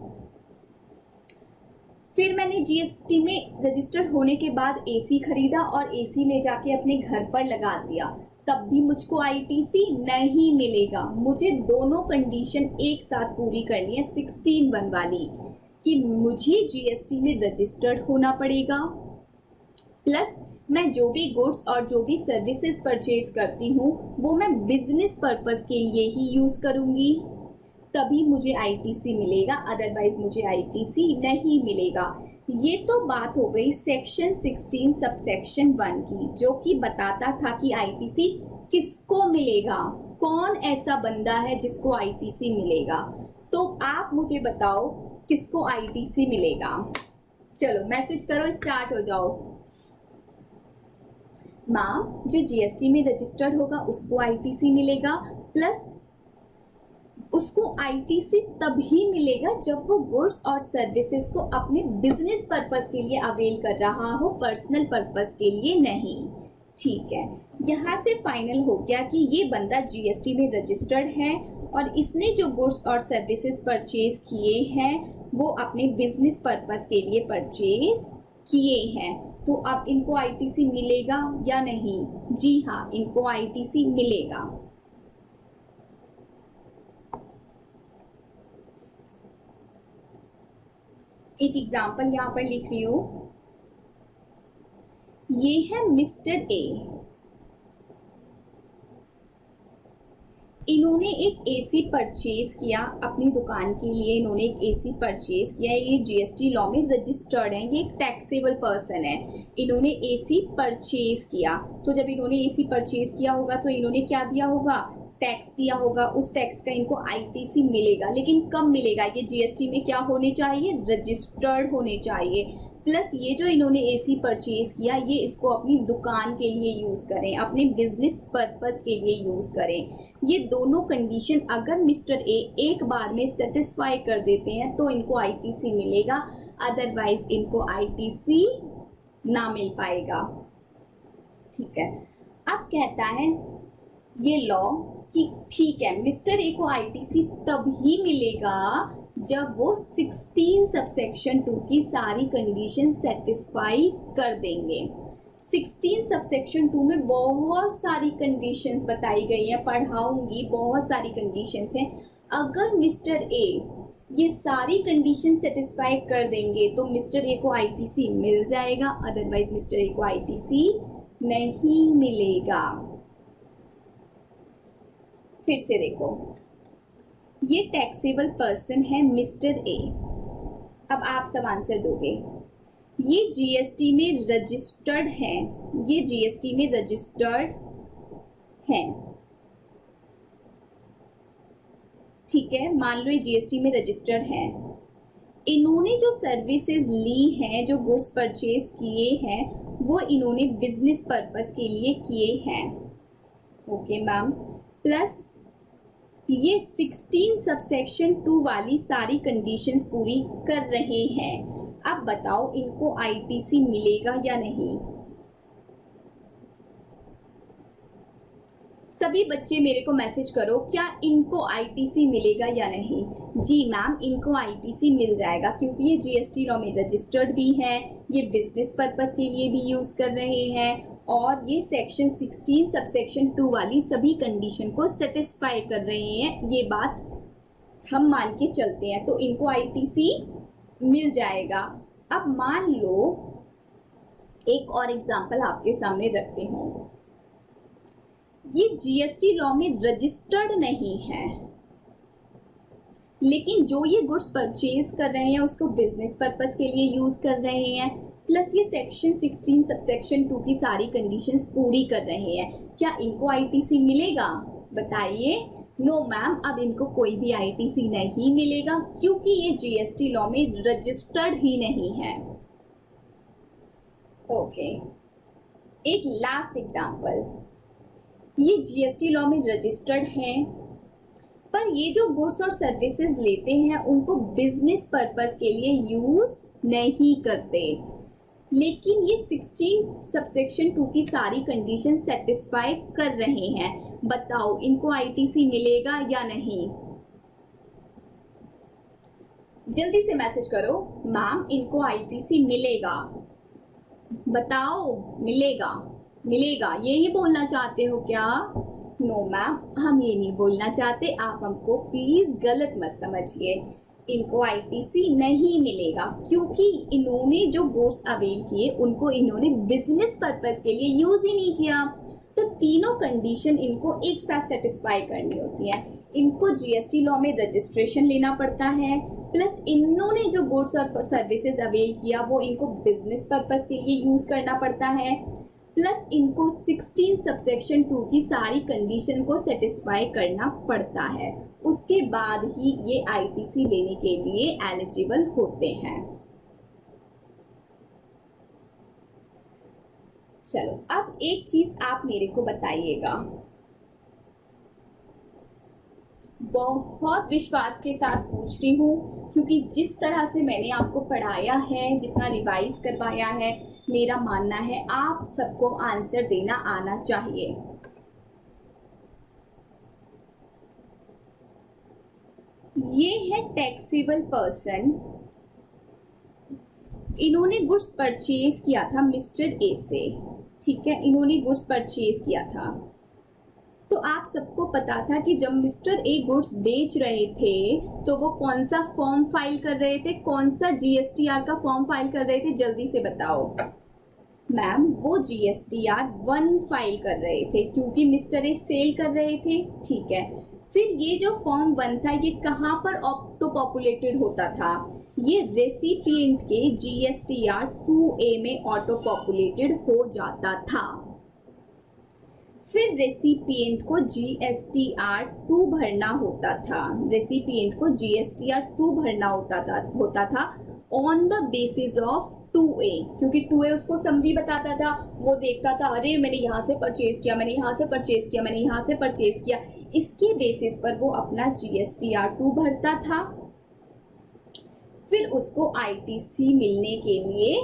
फिर मैंने जीएसटी में रजिस्टर्ड होने के बाद एसी खरीदा और एसी ले जाके अपने घर पर लगा दिया, तब भी मुझको आईटीसी नहीं मिलेगा। मुझे दोनों कंडीशन एक साथ पूरी करनी है 16(1) वाली, कि मुझे जीएसटी में रजिस्टर्ड होना पड़ेगा, प्लस मैं जो भी गुड्स और जो भी सर्विसेज परचेज करती हूँ वो मैं बिजनेस पर्पस के लिए ही यूज करूँगी, तभी मुझे आईटीसी मिलेगा, अदरवाइज मुझे आईटीसी नहीं मिलेगा। ये तो बात हो गई सेक्शन 16 सबसेक्शन 1 की, जो कि बताता था कि आईटीसी किसको मिलेगा, कौन ऐसा बंदा है जिसको आईटीसी मिलेगा। तो आप मुझे बताओ किसको आईटीसी मिलेगा। चलो मैसेज करो, स्टार्ट हो जाओ। मैम जो जीएसटी में रजिस्टर्ड होगा उसको आईटीसी मिलेगा, प्लस उसको आईटीसी तभी मिलेगा जब वो गुड्स और सर्विसेज को अपने बिजनेस पर्पस के लिए अवेल कर रहा हो, पर्सनल पर्पस के लिए नहीं। ठीक है, यहाँ से फाइनल हो गया कि ये बंदा जीएसटी में रजिस्टर्ड है और इसने जो गुड्स और सर्विसेज परचेज किए हैं वो अपने बिजनेस पर्पस के लिए परचेज किए हैं। तो अब इनको आईटीसी मिलेगा या नहीं? जी हाँ, इनको आईटीसी मिलेगा। एक एग्जाम्पल यहाँ पर लिख रही हूँ, ये है मिस्टर ए, इन्होंने एक एसी परचेज किया अपनी दुकान के लिए, इन्होंने एक एसी परचेज किया, ये जीएसटी लॉ में रजिस्टर्ड है, ये एक टैक्सेबल पर्सन है, इन्होंने एसी परचेज किया। तो जब इन्होंने एसी परचेज किया होगा तो इन्होंने क्या दिया होगा, टैक्स दिया होगा, उस टैक्स का इनको आईटीसी मिलेगा। लेकिन कब मिलेगा? ये जीएसटी में क्या होने चाहिए, रजिस्टर्ड होने चाहिए। प्लस ये जो इन्होंने एसी परचेज किया ये इसको अपनी दुकान के लिए यूज करें, अपने बिजनेस पर्पस के लिए यूज करें। ये दोनों कंडीशन अगर मिस्टर ए एक बार में सेटिस्फाई कर देते हैं तो इनको आईटीसी मिलेगा, अदरवाइज इनको आईटीसी ना मिल पाएगा। ठीक है, अब कहता है ये लॉ कि ठीक है, मिस्टर ए को आईटीसी तभी मिलेगा जब वो 16 सबसेक्शन 2 की सारी कंडीशन सेटिस्फाई कर देंगे। 16 सबसेक्शन 2 में बहुत सारी कंडीशंस बताई गई हैं, पढ़ाऊंगी, बहुत सारी कंडीशंस हैं। अगर मिस्टर ए ये सारी कंडीशन सेटिस्फाई कर देंगे तो मिस्टर ए को आईटीसी मिल जाएगा, अदरवाइज मिस्टर ए को आईटीसी नहीं मिलेगा। फिर से देखो, ये टैक्सेबल पर्सन है मिस्टर ए। अब आप सब आंसर दोगे। ये जीएसटी में रजिस्टर्ड है, ये जीएसटी में रजिस्टर्ड है। ठीक है, मान लो ये जीएसटी में रजिस्टर्ड है। इन्होंने जो सर्विसेज ली हैं, जो गुड्स परचेज किए हैं, वो इन्होंने बिजनेस पर्पस के लिए किए हैं। ओके मैम, प्लस ये 16 सबसेक्शन 2 वाली सारी कंडीशंस पूरी कर रहे हैं। अब बताओ इनको आईटीसी मिलेगा या नहीं? सभी बच्चे मेरे को मैसेज करो, क्या इनको आईटीसी मिलेगा या नहीं? जी मैम, इनको आईटीसी मिल जाएगा क्योंकि ये जीएसटी लॉ में रजिस्टर्ड भी है, ये बिजनेस पर्पस के लिए भी यूज कर रहे हैं और ये सेक्शन 16 सबसेक्शन 2 वाली सभी कंडीशन को सेटिस्फाई कर रहे हैं। ये बात हम मान के चलते हैं, तो इनको आईटीसी मिल जाएगा। अब मान लो एक और एग्जांपल आपके सामने रखते हो, ये जीएसटी लॉ में रजिस्टर्ड नहीं है, लेकिन जो ये गुड्स परचेज कर रहे हैं उसको बिजनेस पर्पस के लिए यूज कर रहे हैं, प्लस ये सेक्शन 16 सबसेक्शन 2 की सारी कंडीशंस पूरी कर रहे हैं। क्या इनको आईटीसी मिलेगा? बताइए। नो मैम, अब इनको कोई भी आईटीसी नहीं मिलेगा क्योंकि ये जीएसटी लॉ में रजिस्टर्ड ही नहीं है। ओके, एक लास्ट एग्जांपल, ये जीएसटी लॉ में रजिस्टर्ड हैं, पर ये जो गुड्स और सर्विसेज लेते हैं उनको बिजनेस पर्पस के लिए यूज नहीं करते, लेकिन ये 16 सबसेक्शन 2 की सारी कंडीशन सेटिस्फाई कर रहे हैं। बताओ इनको आईटीसी मिलेगा या नहीं? जल्दी से मैसेज करो, मैम इनको आईटीसी मिलेगा। बताओ, मिलेगा मिलेगा, यही बोलना चाहते हो क्या? नो मैम, हम ये नहीं बोलना चाहते, आप हमको प्लीज गलत मत समझिए। इनको आईटीसी नहीं मिलेगा क्योंकि इन्होंने जो गुड्स अवेल किए उनको इन्होंने बिजनेस पर्पस के लिए यूज ही नहीं किया। तो तीनों कंडीशन इनको एक साथ सेटिस्फाई करनी होती है। इनको जीएसटी लॉ में रजिस्ट्रेशन लेना पड़ता है, प्लस इन्होंने जो गुड्स और सर्विसेज अवेल किया वो इनको बिजनेस पर्पस के लिए यूज करना पड़ता है, प्लस इनको 16 सबसेक्शन 2 की सारी कंडीशन को सेटिस्फाई करना पड़ता है। उसके बाद ही ये आईटीसी लेने के लिए एलिजिबल होते हैं। चलो, अब एक चीज आप मेरे को बताइएगा, बहुत विश्वास के साथ पूछ रही हूँ क्योंकि जिस तरह से मैंने आपको पढ़ाया है, जितना रिवाइज करवाया है, मेरा मानना है आप सबको आंसर देना आना चाहिए। ये है टैक्सेबल पर्सन, इन्होंने गुड्स परचेज किया था मिस्टर ए से, ठीक है, इन्होंने गुड्स परचेज किया था। तो आप सबको पता था कि जब मिस्टर ए गुड्स बेच रहे थे तो वो कौन सा फॉर्म फाइल कर रहे थे, कौन सा जीएसटीआर का फॉर्म फाइल कर रहे थे? जल्दी से बताओ। मैम, वो जीएसटीआर 1 फाइल कर रहे थे क्योंकि मिस्टर ए सेल कर रहे थे, ठीक है। फिर ये जो फॉर्म 1 था ये कहाँ पर ऑटो पॉपुलेटेड होता था? ये रेसिपिएंट के जीएसटीआर 2A में ऑटो पॉपुलेटेड हो जाता था। फिर रेसिपिएंट को जीएसटीआर 2 भरना होता था, रेसिपिएंट को जीएसटीआर 2 भरना होता था on the basis of 2A, क्योंकि 2A उसको समरी बताता था, वो देखता था अरे मैंने यहाँ से परचेज किया, मैंने यहाँ से परचेज किया, मैंने यहाँ से परचेज किया, इसके बेसिस पर वो अपना जीएसटीआर 2 भरता था। फिर उसको आईटीसी मिलने के लिए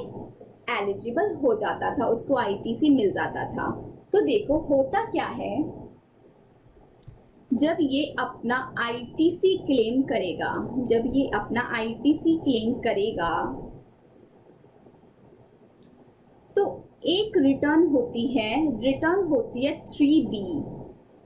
एलिजिबल हो जाता था, उसको आईटीसी मिल जाता था। तो देखो होता क्या है, जब ये अपना आईटीसी क्लेम करेगा, जब ये अपना आईटीसी क्लेम करेगा तो एक रिटर्न होती है 3B।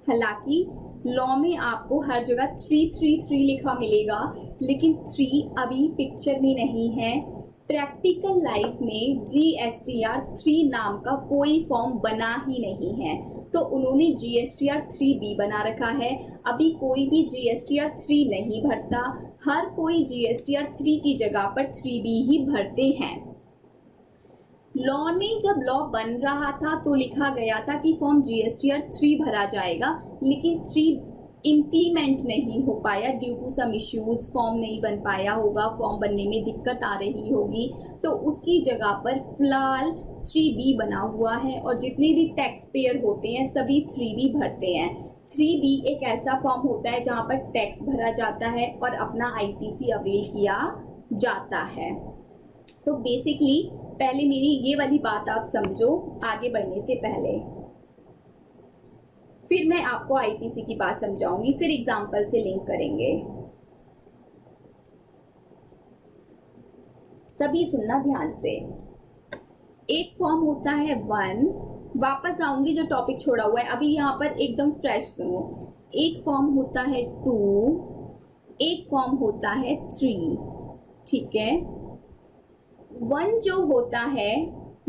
हालांकि लॉ में आपको हर जगह 333 लिखा मिलेगा, लेकिन 3 अभी पिक्चर में नहीं है। प्रैक्टिकल लाइफ में जीएसटीआर 3 नाम का कोई फॉर्म बना ही नहीं है, तो उन्होंने जीएसटीआर 3B बना रखा है। अभी कोई भी जीएसटीआर 3 नहीं भरता, हर कोई जीएसटीआर 3 की जगह पर 3B ही भरते हैं। लॉ ने जब लॉ बन रहा था तो लिखा गया था कि फॉर्म जीएसटीआर 3 भरा जाएगा, लेकिन 3 इम्प्लीमेंट नहीं हो पाया due to some issues, form नहीं बन पाया होगा, फॉर्म बनने में दिक्कत आ रही होगी, तो उसकी जगह पर फिलहाल 3B बना हुआ है और जितने भी टैक्स पेयर होते हैं सभी 3B भरते हैं। 3B एक ऐसा फॉर्म होता है जहाँ पर टैक्स भरा जाता है और अपना आईटीसी अवेल किया जाता है। तो बेसिकली पहले मेरी ये वाली बात आप समझो आगे बढ़ने से पहले, फिर मैं आपको आईटीसी की बात समझाऊंगी, फिर एग्जाम्पल से लिंक करेंगे। सभी सुनना ध्यान से। एक फॉर्म होता है 1, वापस आऊंगी जो टॉपिक छोड़ा हुआ है, अभी यहाँ पर एकदम फ्रेश सुनो। एक फॉर्म होता है 2, एक फॉर्म होता है 3, ठीक है। 1 जो होता है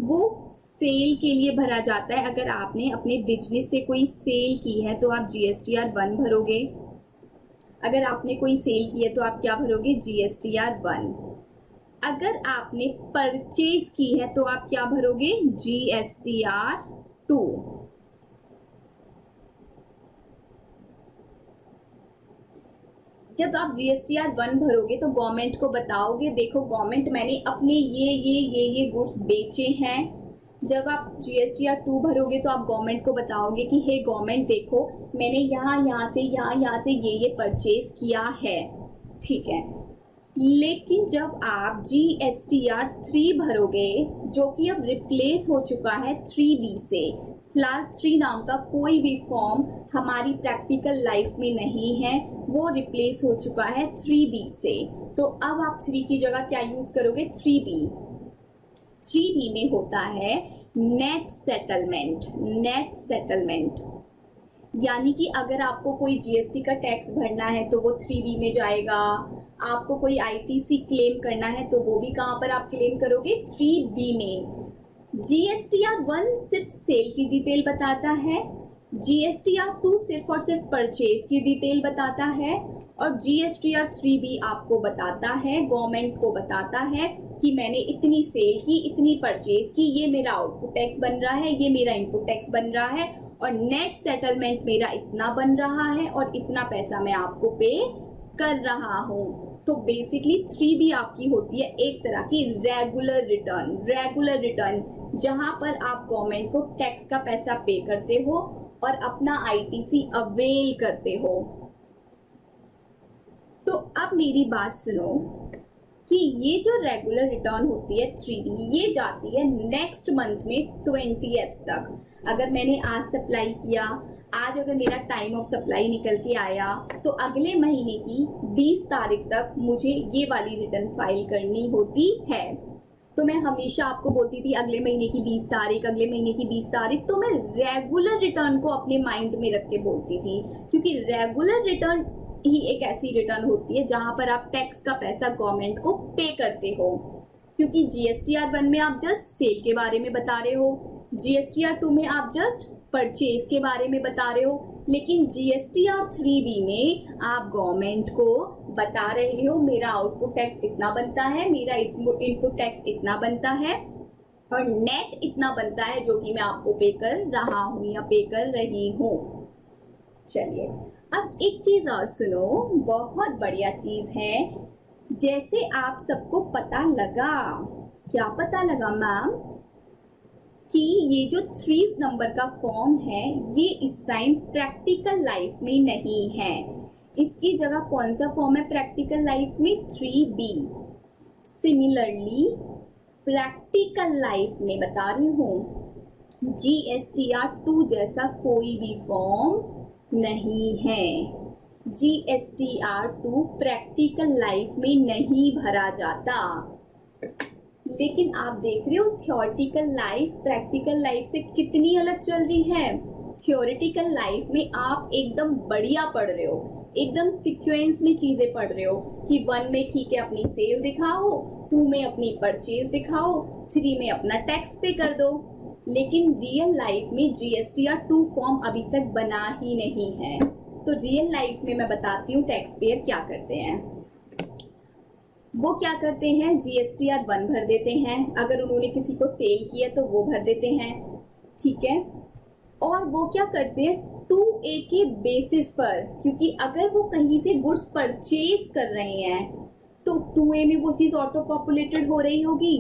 वो सेल के लिए भरा जाता है। अगर आपने अपने बिजनेस से कोई सेल की है तो आप जीएसटीआर 1 भरोगे, अगर आपने कोई सेल की है तो आप क्या भरोगे? जीएसटीआर 1। अगर आपने परचेज की है तो आप क्या भरोगे? जीएसटीआर 2। जब आप GSTR 1 भरोगे तो गवर्नमेंट को बताओगे, देखो गवर्नमेंट मैंने अपने ये गुड्स बेचे हैं। जब आप GSTR 2 भरोगे तो आप गवर्नमेंट को बताओगे कि हे गवर्नमेंट देखो मैंने यहाँ से ये परचेज किया है, ठीक है। लेकिन जब आप GSTR 3 भरोगे, जो कि अब रिप्लेस हो चुका है 3B से, फिलहाल 3 नाम का कोई भी फॉर्म हमारी प्रैक्टिकल लाइफ में नहीं है, वो रिप्लेस हो चुका है 3B से। तो अब आप 3 की जगह क्या यूज करोगे? 3B। 3B में होता है नेट सेटलमेंट। नेट सेटलमेंट यानी कि अगर आपको कोई GST का टैक्स भरना है तो वो 3B में जाएगा। आपको कोई ITC क्लेम करना है तो वो भी कहाँ पर आप क्लेम करोगे? 3B में। GSTR 1 सिर्फ सेल की डिटेल बताता है, GSTR 2 सिर्फ और सिर्फ परचेज की डिटेल बताता है, और GSTR 3B आपको बताता है, गवर्नमेंट को बताता है कि मैंने इतनी सेल की, इतनी परचेज की, ये मेरा आउटपुट टैक्स बन रहा है, ये मेरा इनपुट टैक्स बन रहा है, और नेट सेटलमेंट मेरा इतना बन रहा है और इतना पैसा मैं आपको पे कर रहा हूँ। तो बेसिकली 3B आपकी होती है एक तरह की रेगुलर रिटर्न। रेगुलर रिटर्न जहां पर आप गवर्नमेंट को टैक्स का पैसा पे करते हो और अपना ITC अवेल करते हो। तो अब मेरी बात सुनो कि ये जो रेगुलर रिटर्न होती है 3B, ये जाती है नेक्स्ट मंथ में 20th तक। अगर मैंने आज सप्लाई किया, आज अगर मेरा टाइम ऑफ सप्लाई निकल के आया, तो अगले महीने की 20 तारीख तक मुझे ये वाली रिटर्न फाइल करनी होती है। तो मैं हमेशा आपको बोलती थी अगले महीने की 20 तारीख, अगले महीने की 20 तारीख। तो मैं रेगुलर रिटर्न को अपने माइंड में रख के बोलती थी, क्योंकि रेगुलर रिटर्न ही एक ऐसी रिटर्न होती है जहां पर आप टैक्स का पैसा गवर्नमेंट को पे करते हो। क्योंकि GSTR 1 में आप जस्ट सेल के बारे में बता रहे हो, GSTR 2 में आप जस्ट परचेज के बारे में बता रहे हो, लेकिन GSTR 3B में आप गवर्नमेंट को बता रहे हो मेरा आउटपुट टैक्स इतना बनता है, मेरा इनपुट टैक्स इतना बनता है, और नेट इतना बनता है जो कि मैं आपको पे कर रहा हूँ या पे कर रही हूँ। चलिए अब एक चीज और सुनो, बहुत बढ़िया चीज है। जैसे आप सबको पता लगा, क्या पता लगा मैम, कि ये जो 3 नंबर का फॉर्म है ये इस टाइम प्रैक्टिकल लाइफ में नहीं है। इसकी जगह कौन सा फॉर्म है प्रैक्टिकल लाइफ में? 3B। सिमिलरली प्रैक्टिकल लाइफ में बता रही हूँ GSTR 2 जैसा कोई भी फॉर्म नहीं है। GSTR 2 प्रैक्टिकल लाइफ में नहीं भरा जाता। लेकिन आप देख रहे हो थ्योरेटिकल लाइफ प्रैक्टिकल लाइफ से कितनी अलग चल रही है। थ्योरेटिकल लाइफ में आप एकदम बढ़िया पढ़ रहे हो, एकदम सीक्वेंस में चीजें पढ़ रहे हो कि 1 में ठीक है अपनी सेल दिखाओ, 2 में अपनी परचेज दिखाओ, 3 में अपना टैक्स पे कर दो। लेकिन रियल लाइफ में GSTR 2 फॉर्म अभी तक बना ही नहीं है। तो रियल लाइफ में मैं बताती हूँ टैक्स पेयर क्या करते हैं। वो क्या करते हैं, GSTR 1 भर देते हैं, अगर उन्होंने किसी को सेल किया तो वो भर देते हैं, ठीक है। और वो क्या करते हैं 2A के बेसिस पर, क्योंकि अगर वो कहीं से गुड्स परचेज कर रहे हैं तो 2A में वो चीज ऑटो पॉपुलेटेड हो रही होगी।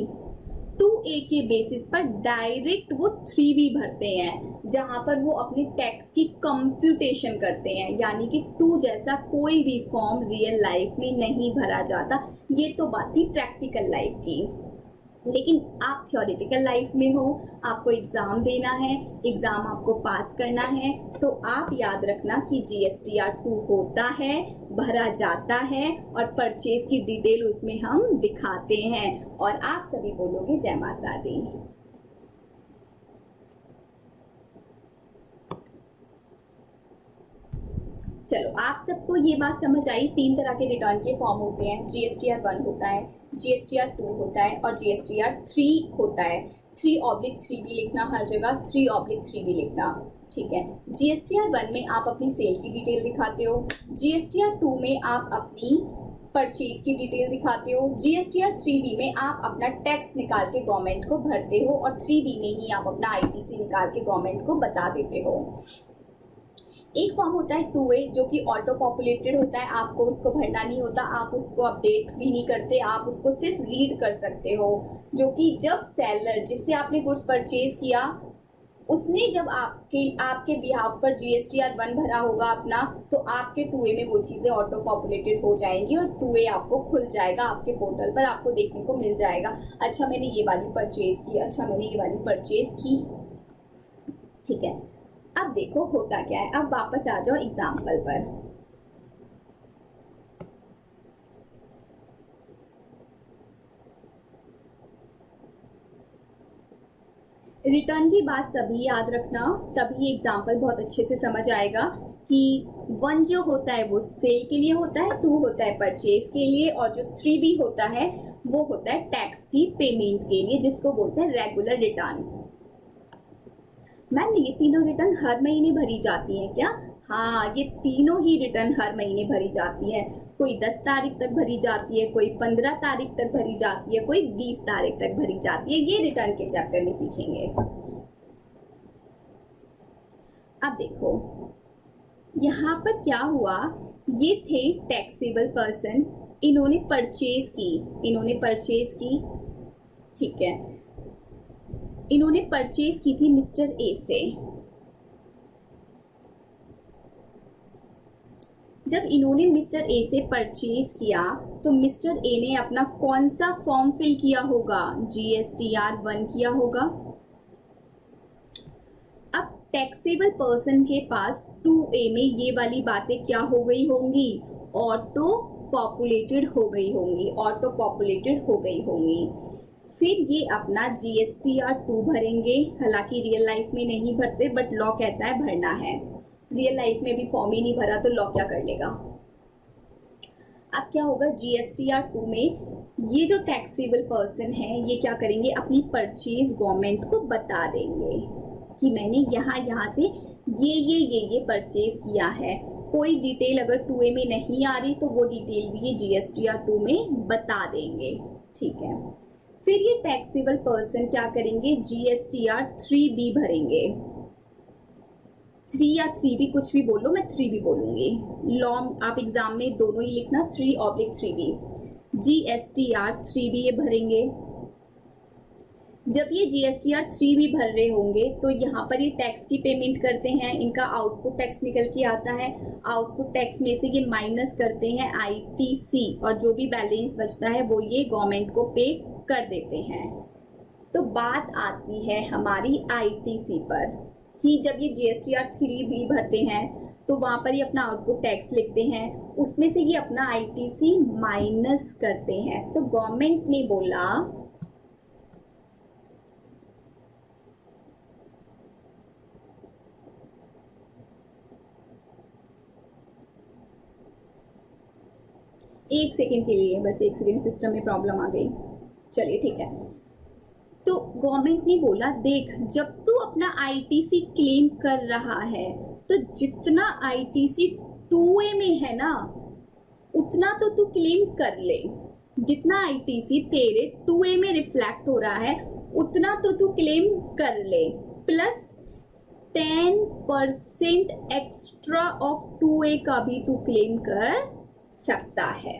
2A के बेसिस पर डायरेक्ट वो 3B भरते हैं, जहां पर वो अपने टैक्स की कंप्यूटेशन करते हैं। यानी कि 2 जैसा कोई भी फॉर्म रियल लाइफ में नहीं भरा जाता। ये तो बात थी प्रैक्टिकल लाइफ की। लेकिन आप थ्योरेटिकल लाइफ में हो, आपको एग्ज़ाम देना है, एग्ज़ाम आपको पास करना है, तो आप याद रखना कि GSTR 2 होता है, भरा जाता है, और परचेज की डिटेल उसमें हम दिखाते हैं। और आप सभी बोलोगे जय माता दी। चलो आप सबको ये बात समझ आई। 3 तरह के रिटर्न के फॉर्म होते हैं। GSTR 1 होता है, GSTR 2 होता है और GSTR 3 होता है। 3/3B लिखना हर जगह, 3/3B लिखना, ठीक है। GSTR 1 में आप अपनी सेल की डिटेल दिखाते हो, GSTR 2 में आप अपनी परचेज की डिटेल दिखाते हो, GSTR 3B में आप अपना टैक्स निकाल के गवर्नमेंट को भरते हो, और 3B में ही आप अपना ITC निकाल के गवर्नमेंट को बता देते हो। एक फॉर्म होता है 2A जो कि ऑटो पॉपुलेटेड होता है, आपको उसको भरना नहीं होता, आप उसको अपडेट भी नहीं करते, आप उसको सिर्फ रीड कर सकते हो, जो कि जब सेलर जिससे आपने गुड्स परचेज किया उसने जब आपके बिहाफ पर GSTR 1 भरा होगा अपना, तो आपके 2A में वो चीज़ें ऑटो पॉपुलेटेड हो जाएंगी और 2A आपको खुल जाएगा, आपके पोर्टल पर आपको देखने को मिल जाएगा। अच्छा मैंने ये वाली परचेज की, अच्छा मैंने ये वाली परचेज की, ठीक है। अब देखो होता क्या है, अब वापस आ जाओ एग्जाम्पल पर। रिटर्न की बात सभी याद रखना, तभी एग्जाम्पल बहुत अच्छे से समझ आएगा कि 1 जो होता है वो सेल के लिए होता है, 2 होता है परचेज के लिए, और जो 3B होता है वो होता है टैक्स की पेमेंट के लिए, जिसको बोलते हैं रेगुलर रिटर्न। मैम ये तीनों रिटर्न हर महीने भरी जाती हैं क्या? हाँ, ये तीनों ही रिटर्न हर महीने भरी जाती है। कोई 10 तारीख तक भरी जाती है, कोई 15 तारीख तक भरी जाती है, कोई 20 तारीख तक भरी जाती है। ये रिटर्न के चैप्टर में सीखेंगे। अब देखो यहाँ पर क्या हुआ, ये थे टैक्सेबल पर्सन, इन्होंने परचेज की, ठीक है, इन्होंने परचेज की थी मिस्टर ए से। जब इन्होंने मिस्टर ए से परचेज किया तो मिस्टर ए ने अपना कौन सा फॉर्म फिल किया होगा? GSTR 1 किया होगा। अब टैक्सेबल पर्सन के पास 2A में ये वाली बातें क्या हो गई होंगी? ऑटो पॉपुलेटेड हो गई होंगी। फिर ये अपना GSTR 2 भरेंगे, हालांकि रियल लाइफ में नहीं भरते बट लॉ कहता है भरना है। रियल लाइफ में भी फॉर्म ही नहीं भरा तो लॉ क्या कर लेगा। अब क्या होगा, GSTR 2 में ये जो टैक्सेबल पर्सन है ये क्या करेंगे, अपनी परचेज गवर्नमेंट को बता देंगे कि मैंने यहाँ से ये परचेज किया है। कोई डिटेल अगर 2A में नहीं आ रही तो वो डिटेल भी ये GSTR 2 में बता देंगे, ठीक है। फिर ये टैक्सेबल पर्सन क्या करेंगे, GSTR 3B भरेंगे। 3 या 3B कुछ भी बोलो, मैं 3B बोलूंगी। लॉ आप एग्जाम में दोनों ही लिखना, 3/3B। GSTR 3B ये भरेंगे। जब ये GSTR 3B भर रहे होंगे तो यहाँ पर ये टैक्स की पेमेंट करते हैं, इनका आउटपुट टैक्स निकल के आता है। आउटपुट टैक्स में से ये माइनस करते हैं ITC, और जो भी बैलेंस बचता है वो ये गवर्नमेंट को पे कर देते हैं। तो बात आती है हमारी ITC पर कि जब ये GSTR 3B भरते हैं तो वहाँ पर ये अपना आउटपुट टैक्स लिखते हैं, उसमें से ये अपना ITC माइनस करते हैं। तो गवर्नमेंट ने बोला एक सेकेंड के लिए, बस एक सेकेंड, सिस्टम में प्रॉब्लम आ गई। चलिए ठीक है। तो गवर्नमेंट ने बोला देख, जब तू अपना ITC क्लेम कर रहा है तो जितना ITC 2A में है ना उतना तो तू क्लेम कर ले। जितना ITC तेरे 2A में रिफ्लेक्ट हो रहा है उतना तो तू क्लेम कर ले, प्लस 10% एक्स्ट्रा ऑफ 2A का भी तू क्लेम कर सकता है।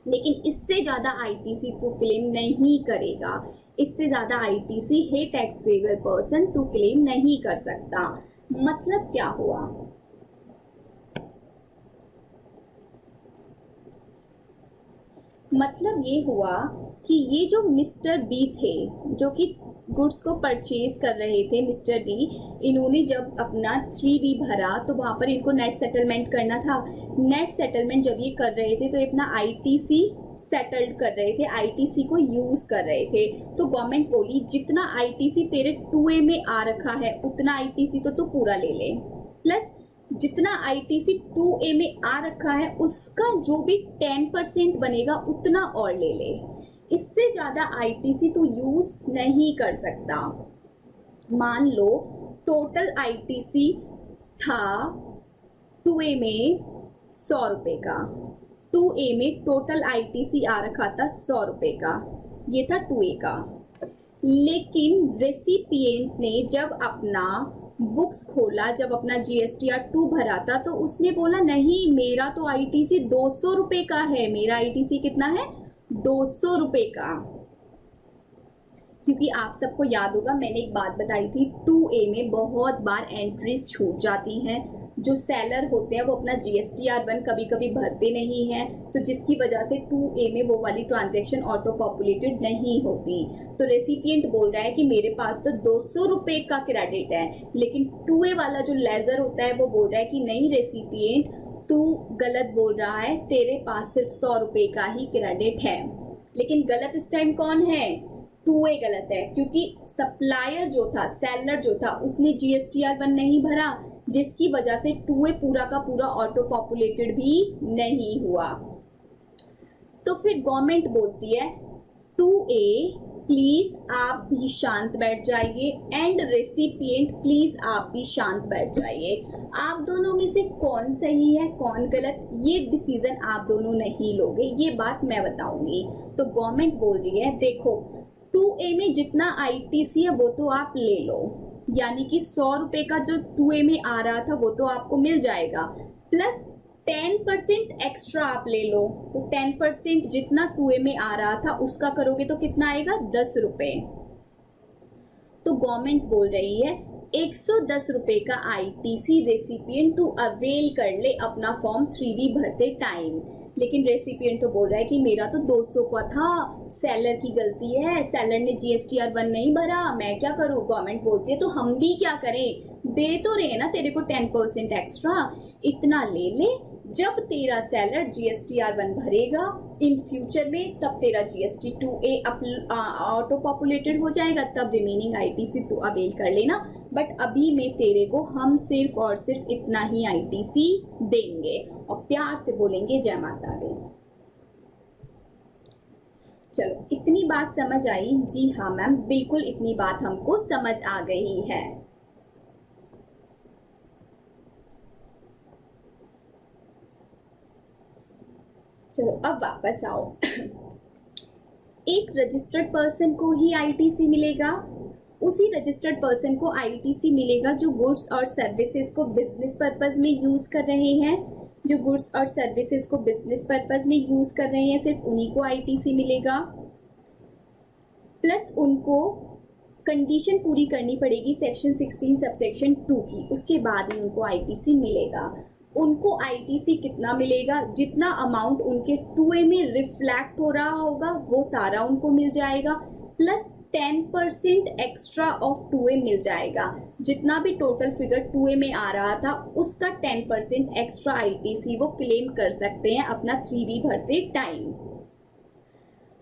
लेकिन इससे ज़्यादा ITC तू क्लेम नहीं करेगा, इससे ज़्यादा ITC हे टैक्सेबल पर्सन तू क्लेम नहीं कर सकता। मतलब क्या हुआ, मतलब ये हुआ कि ये जो मिस्टर बी थे जो कि गुड्स को परचेज कर रहे थे, मिस्टर बी, इन्होंने जब अपना 3B भरा तो वहाँ पर इनको नेट सेटलमेंट करना था। नेट सेटलमेंट जब ये कर रहे थे तो अपना ITC सेटल्ड कर रहे थे, ITC को यूज़ कर रहे थे। तो गवर्नमेंट बोली जितना ITC तेरे 2A में आ रखा है उतना ITC तो तू पूरा ले ले, प्लस जितना ITC 2A में आ रखा है उसका जो भी 10% बनेगा उतना और ले ले। इससे ज़्यादा ITC तू यूज़ नहीं कर सकता। मान लो टोटल ITC था 2A में 100 रुपये का, 2A में टोटल ITC आ रखा था 100 रुपये का, ये था 2A का। लेकिन रेसिपिएंट ने जब अपना बुक्स खोला, जब अपना GSTR-2 भरा था तो उसने बोला नहीं मेरा तो ITC 200 रुपये का है। मेरा ITC कितना है? 200 रुपये का। क्योंकि आप सबको याद होगा मैंने एक बात बताई थी, 2A में बहुत बार एंट्रीज छूट जाती हैं। जो सेलर होते हैं वो अपना GSTR-1 कभी कभी भरते नहीं हैं, तो जिसकी वजह से 2A में वो वाली ट्रांजैक्शन ऑटो पॉपुलेटेड नहीं होती। तो रेसिपिएंट बोल रहा है कि मेरे पास तो 200 रुपये का क्रेडिट है, लेकिन 2A वाला जो लेजर होता है वो बोल रहा है कि नहीं रेसिपिएंट तू गलत बोल रहा है, तेरे पास सिर्फ 100 रुपये का ही क्रेडिट है। लेकिन गलत इस टाइम कौन है? 2A गलत है, क्योंकि सप्लायर जो था, सेलर जो था, उसने GSTR-1 नहीं भरा, जिसकी वजह से 2A पूरा का पूरा ऑटो पॉपुलेटेड भी नहीं हुआ। तो फिर गवर्नमेंट बोलती है 2A प्लीज आप भी शांत बैठ जाइए एंड रेसिपिएंट प्लीज आप भी शांत बैठ जाइए। आप दोनों में से कौन सही है कौन गलत, ये डिसीजन आप दोनों नहीं लोगे, ये बात मैं बताऊंगी। तो गवर्नमेंट बोल रही है देखो 2A में जितना ITC है वो तो आप ले लो, यानी कि 100 रुपये का जो 2A में आ रहा था वो तो आपको मिल जाएगा, प्लस 10% एक्स्ट्रा आप ले लो। तो 10% जितना 2A में आ रहा था उसका करोगे तो कितना आएगा? 10 रुपये। तो गवर्नमेंट बोल रही है 110 रुपये का ITC रेसिपिएंट तू अवेल कर ले अपना फॉर्म 3B भरते टाइम। लेकिन रेसिपिएंट तो बोल रहा है कि मेरा तो 200 का था, सेलर की गलती है, सेलर ने GSTR-1 नहीं भरा, मैं क्या करूँ। गवर्नमेंट बोलती है तो हम भी क्या करें, दे तो रहे ना तेरे को 10% एक्स्ट्रा, इतना ले ले, जब तेरा सेलर GSTR-1 भरेगा इन फ्यूचर में तब तेरा GST-2A ऑटो पॉपुलेटेड हो जाएगा, तब रिमेनिंग ITC तू अवेल कर लेना। बट अभी में तेरे को हम सिर्फ और सिर्फ इतना ही ITC देंगे, और प्यार से बोलेंगे जय माता दी। चलो इतनी बात समझ आई? जी हाँ मैम, बिल्कुल इतनी बात हमको समझ आ गई है। चलो अब वापस आओ। एक रजिस्टर्ड पर्सन को ही ITC मिलेगा, उसी रजिस्टर्ड पर्सन को ITC मिलेगा जो गुड्स और सर्विसेज को बिजनेस पर्पस में यूज कर रहे हैं। जो गुड्स और सर्विसेज को बिजनेस पर्पस में यूज कर रहे हैं सिर्फ उन्हीं को ITC मिलेगा, प्लस उनको कंडीशन पूरी करनी पड़ेगी सेक्शन 16 सबसेक्शन 2 की, उसके बाद ही उनको ITC मिलेगा। उनको ITC कितना मिलेगा? जितना अमाउंट उनके 2A में रिफ्लेक्ट हो रहा होगा वो सारा उनको मिल जाएगा, प्लस 10% एक्स्ट्रा ऑफ 2A मिल जाएगा। जितना भी टोटल फिगर 2A में आ रहा था उसका 10% एक्स्ट्रा ITC वो क्लेम कर सकते हैं अपना 3B भरते टाइम।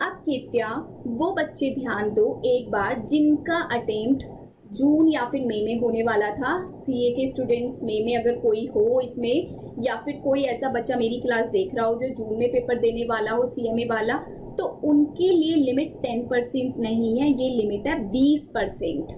अब कृपया वो बच्चे ध्यान दो एक बार जिनका अटेम्प्ट जून या फिर मई में होने वाला था। CA के स्टूडेंट्स मई में अगर कोई हो इसमें, या फिर कोई ऐसा बच्चा मेरी क्लास देख रहा हो जो जून में पेपर देने वाला हो CMA वाला, तो उनके लिए लिमिट 10% नहीं है, ये लिमिट है 20%।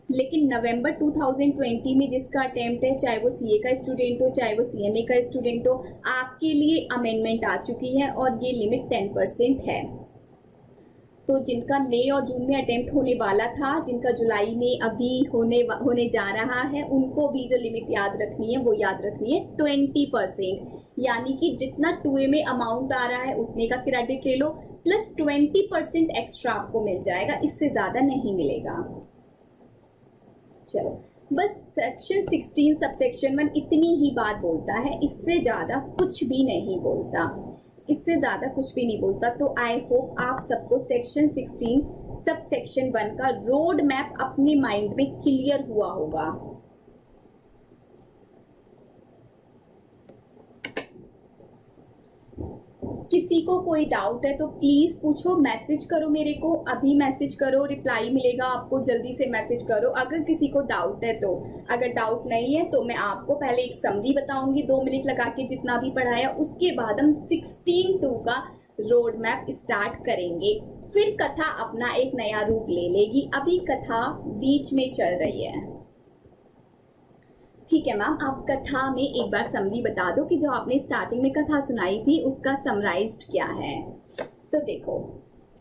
लेकिन नवंबर 2020 में जिसका अटेम्प्ट है, चाहे वो CA का स्टूडेंट हो चाहे वो CMA का स्टूडेंट हो, आपके लिए अमेंडमेंट आ चुकी है और ये लिमिट 10% है। तो जिनका मई और जून में अटेम्प्ट होने वाला था, जिनका जुलाई में अभी होने जा रहा है, उनको भी जो लिमिट याद रखनी है वो याद रखनी है 20%। यानी कि जितना 2A में अमाउंट आ रहा है उतने का क्रेडिट ले लो, प्लस 20% एक्स्ट्रा आपको मिल जाएगा, इससे ज़्यादा नहीं मिलेगा। चलो बस सेक्शन 16 सबसेक्शन 1 इतनी ही बात बोलता है, इससे ज़्यादा कुछ भी नहीं बोलता, इससे ज़्यादा कुछ भी नहीं बोलता। तो आई होप आप सबको सेक्शन 16 सब सेक्शन 1 का रोड मैप अपने माइंड में क्लियर हुआ होगा। किसी को कोई डाउट है तो प्लीज़ पूछो, मैसेज करो मेरे को, अभी मैसेज करो, रिप्लाई मिलेगा आपको, जल्दी से मैसेज करो अगर किसी को डाउट है तो। अगर डाउट नहीं है तो मैं आपको पहले एक समरी बताऊंगी 2 मिनट लगा के जितना भी पढ़ाया, उसके बाद हम 16-2 का रोड मैप स्टार्ट करेंगे। फिर कथा अपना एक नया रूप ले लेगी, अभी कथा बीच में चल रही है। ठीक है मैम, आप कथा में एक बार समरी बता दो कि जो आपने स्टार्टिंग में कथा सुनाई थी उसका समराइज्ड क्या है। तो देखो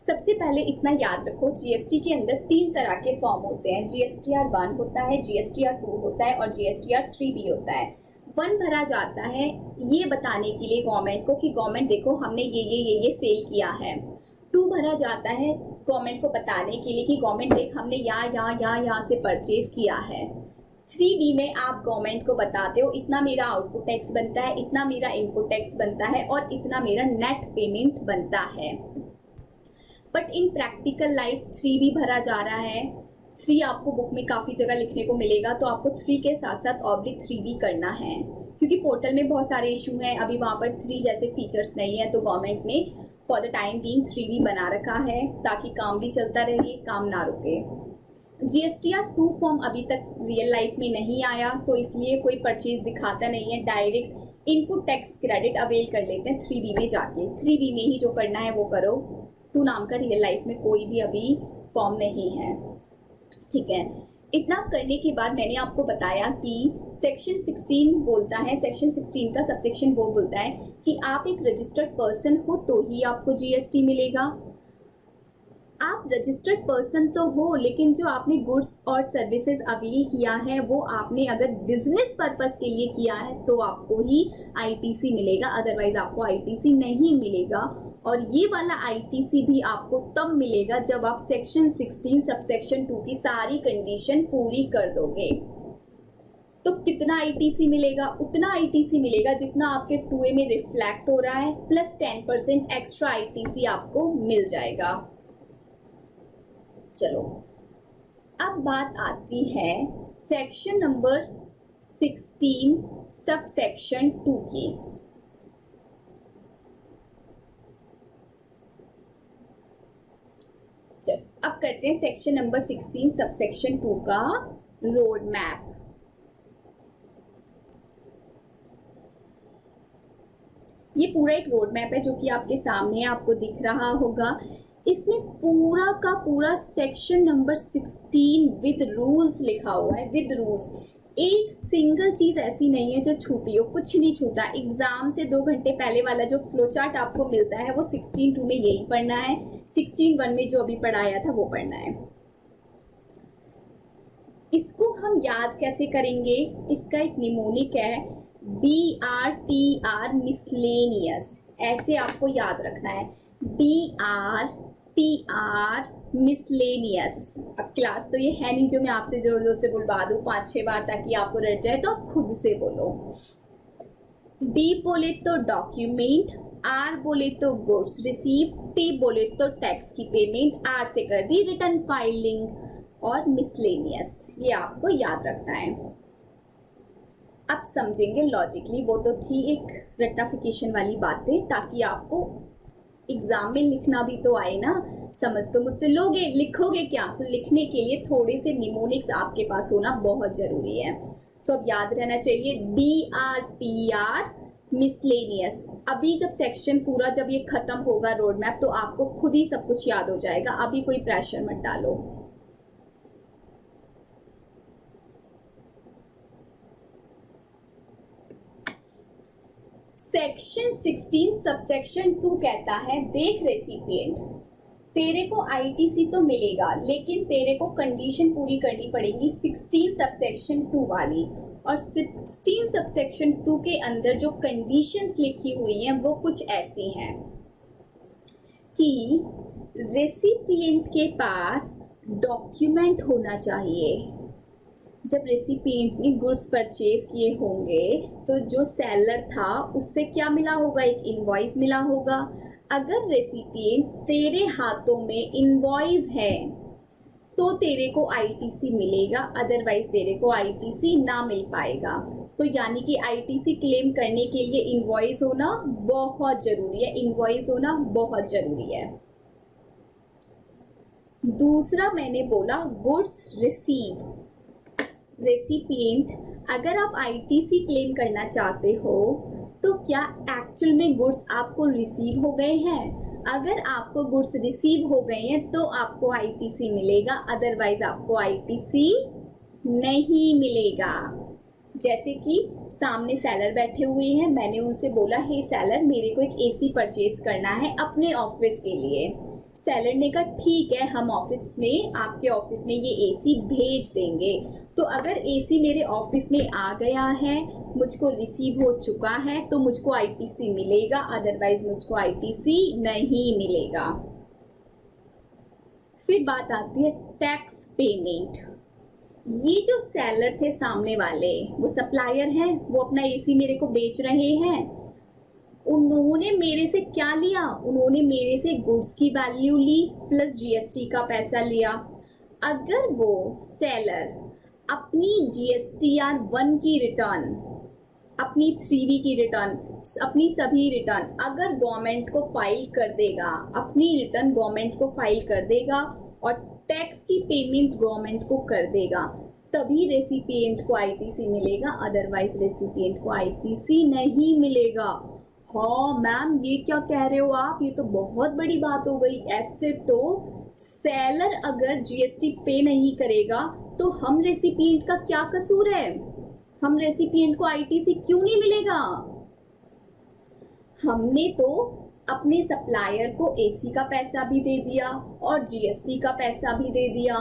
सबसे पहले इतना याद रखो, जीएसटी के अंदर 3 तरह के फॉर्म होते हैं। जीएसटीआर 1 होता है, जीएसटीआर 2 होता है और जीएसटीआर 3 भी होता है। 1 भरा जाता है ये बताने के लिए गवर्नमेंट को कि गवर्नमेंट देखो हमने ये सेल किया है। 2 भरा जाता है गवर्नमेंट को बताने के लिए कि गवर्नमेंट देख हमने यहाँ से परचेज किया है। 3B में आप गवर्नमेंट को बताते हो इतना मेरा आउटपुट टैक्स बनता है, इतना मेरा इनपुट टैक्स बनता है और इतना मेरा नेट पेमेंट बनता है। But in practical life 3B भरा जा रहा है। 3 आपको बुक में काफ़ी जगह लिखने को मिलेगा, तो आपको 3 के साथ साथ /3B करना है, क्योंकि पोर्टल में बहुत सारे इशू हैं। अभी वहाँ पर 3 जैसे फीचर्स नहीं है, तो गवर्नमेंट ने for the time being 3B बना रखा है ताकि काम भी चलता रहे, काम ना रुके। जीएसटीआर 2 फॉर्म अभी तक रियल लाइफ में नहीं आया, तो इसलिए कोई परचेज दिखाता नहीं है, direct input tax credit avail कर लेते हैं 3B में जाके। 3B में ही जो करना है वो करो। 2 नाम का रियल लाइफ में कोई भी अभी फॉर्म नहीं है, ठीक है। इतना करने के बाद मैंने आपको बताया कि सेक्शन 16 बोलता है, सेक्शन 16 का सबसेक्शन वो बोलता है कि आप एक रजिस्टर्ड पर्सन हो तो ही आपको जीएसटी मिलेगा। आप रजिस्टर्ड पर्सन तो हो, लेकिन जो आपने गुड्स और सर्विसेज अवेल किया है वो आपने अगर बिजनेस पर्पस के लिए किया है तो आपको ही आईटीसी मिलेगा, अदरवाइज आपको आईटीसी नहीं मिलेगा। और ये वाला आईटीसी भी आपको तब मिलेगा जब आप सेक्शन 16 सबसेक्शन 2 की सारी कंडीशन पूरी कर दोगे। तो कितना आईटीसी मिलेगा? उतना आईटीसी मिलेगा जितना आपके 2A में रिफ्लेक्ट हो रहा है, प्लस 10% एक्स्ट्रा आईटीसी आपको मिल जाएगा। चलो अब बात आती है सेक्शन नंबर 16 सब सेक्शन 2 की। चलो अब करते हैं सेक्शन नंबर 16 सब सेक्शन 2 का रोड मैप। ये पूरा एक रोड मैप है जो कि आपके सामने आपको दिख रहा होगा। इसमें पूरा का पूरा सेक्शन नंबर 16 विद रूल्स लिखा हुआ है, विद रूल्स। एक सिंगल चीज ऐसी नहीं है जो छूटी हो, कुछ नहीं छूटा। एग्जाम से 2 घंटे पहले वाला जो फ्लो चार्ट आपको मिलता है वो 16(2) में यही पढ़ना है, 16(1) में जो अभी पढ़ाया था वो पढ़ना है। इसको हम याद कैसे करेंगे? इसका एक निमोनिक है DRTR मिसलेनियस, ऐसे आपको याद रखना है, DRTR मिसलेनियस। अब क्लास तो ये है नहीं जो मैं आपसे जोर जोर से बुलवा दूँ 5-6 बार ताकि आपको रट जाए, तो आप खुद से बोलो। D बोले तो डॉक्यूमेंट, R बोले तो गुड्स रिसीव, T बोले तो टैक्स की पेमेंट, R से कर दी रिटर्न फाइलिंग और मिसलेनियस। ये आपको याद रखना है। अब समझेंगे लॉजिकली, वो तो थी एक रट्टाफिकेशन वाली बातें, ताकि आपको एग्जाम में लिखना भी तो आए ना। समझ तो मुझसे लोगे, लिखोगे क्या? तो लिखने के लिए थोड़े से निमोनिक्स आपके पास होना बहुत जरूरी है। तो अब याद रहना चाहिए DRTR मिसलेनियस। अभी जब सेक्शन पूरा जब ये खत्म होगा रोड मैप, तो आपको खुद ही सब कुछ याद हो जाएगा। अभी कोई प्रेशर मत डालो। सेक्शन 16 सबसेक्शन 2 कहता है, देख रेसिपिएंट, तेरे को आईटीसी तो मिलेगा, लेकिन तेरे को कंडीशन पूरी करनी पड़ेगी 16 सबसेक्शन 2 वाली। और 16 सबसेक्शन 2 के अंदर जो कंडीशंस लिखी हुई हैं वो कुछ ऐसी हैं कि रेसिपिएंट के पास डॉक्यूमेंट होना चाहिए। जब रेसिपिएंट ने गुड्स परचेज किए होंगे तो जो सेलर था उससे क्या मिला होगा? एक इनवॉइस मिला होगा। अगर रेसिपिएंट तेरे हाथों में इनवॉइस है तो तेरे को आईटीसी मिलेगा, अदरवाइज तेरे को आईटीसी ना मिल पाएगा। तो यानी कि आईटीसी क्लेम करने के लिए इनवॉइस होना बहुत जरूरी है, इनवॉइस होना बहुत जरूरी है। दूसरा मैंने बोला गुड्स रिसीव। रेसिपिएंट अगर आप आईटीसी क्लेम करना चाहते हो तो क्या एक्चुअल में गुड्स आपको रिसीव हो गए हैं? अगर आपको गुड्स रिसीव हो गए हैं तो आपको आईटीसी मिलेगा, अदरवाइज आपको आईटीसी नहीं मिलेगा। जैसे कि सामने सेलर बैठे हुए हैं, मैंने उनसे बोला हे सेलर, मेरे को एक एसी परचेज करना है अपने ऑफिस के लिए। सेलर ने कहा ठीक है, हम ऑफिस में, आपके ऑफिस में ये एसी भेज देंगे। तो अगर एसी मेरे ऑफिस में आ गया है, मुझको रिसीव हो चुका है, तो मुझको आईटीसी मिलेगा, अदरवाइज मुझको आईटीसी नहीं मिलेगा। फिर बात आती है टैक्स पेमेंट। ये जो सेलर थे सामने वाले, वो सप्लायर हैं, वो अपना एसी मेरे को बेच रहे हैं। उन्होंने मेरे से क्या लिया? उन्होंने मेरे से गुड्स की वैल्यू ली प्लस जीएसटी का पैसा लिया। अगर वो सेलर अपनी जीएसटीआर 1 की रिटर्न, अपनी 3B की रिटर्न, अपनी सभी रिटर्न अगर गवर्नमेंट को फाइल कर देगा, अपनी रिटर्न गवर्नमेंट को फाइल कर देगा और टैक्स की पेमेंट गवर्नमेंट को कर देगा, तभी रेसिपिएंट को आईटीसी मिलेगा, अदरवाइज रेसिपिएंट को आईटीसी नहीं मिलेगा। हाँ मैम, ये क्या कह रहे हो आप? ये तो बहुत बड़ी बात हो गई। ऐसे तो सेलर अगर जीएसटी पे नहीं करेगा तो हम रेसिपिएंट का क्या कसूर है? हम रेसिपिएंट को आईटीसी क्यों नहीं मिलेगा? हमने तो अपने सप्लायर को एसी का पैसा भी दे दिया और जीएसटी का पैसा भी दे दिया,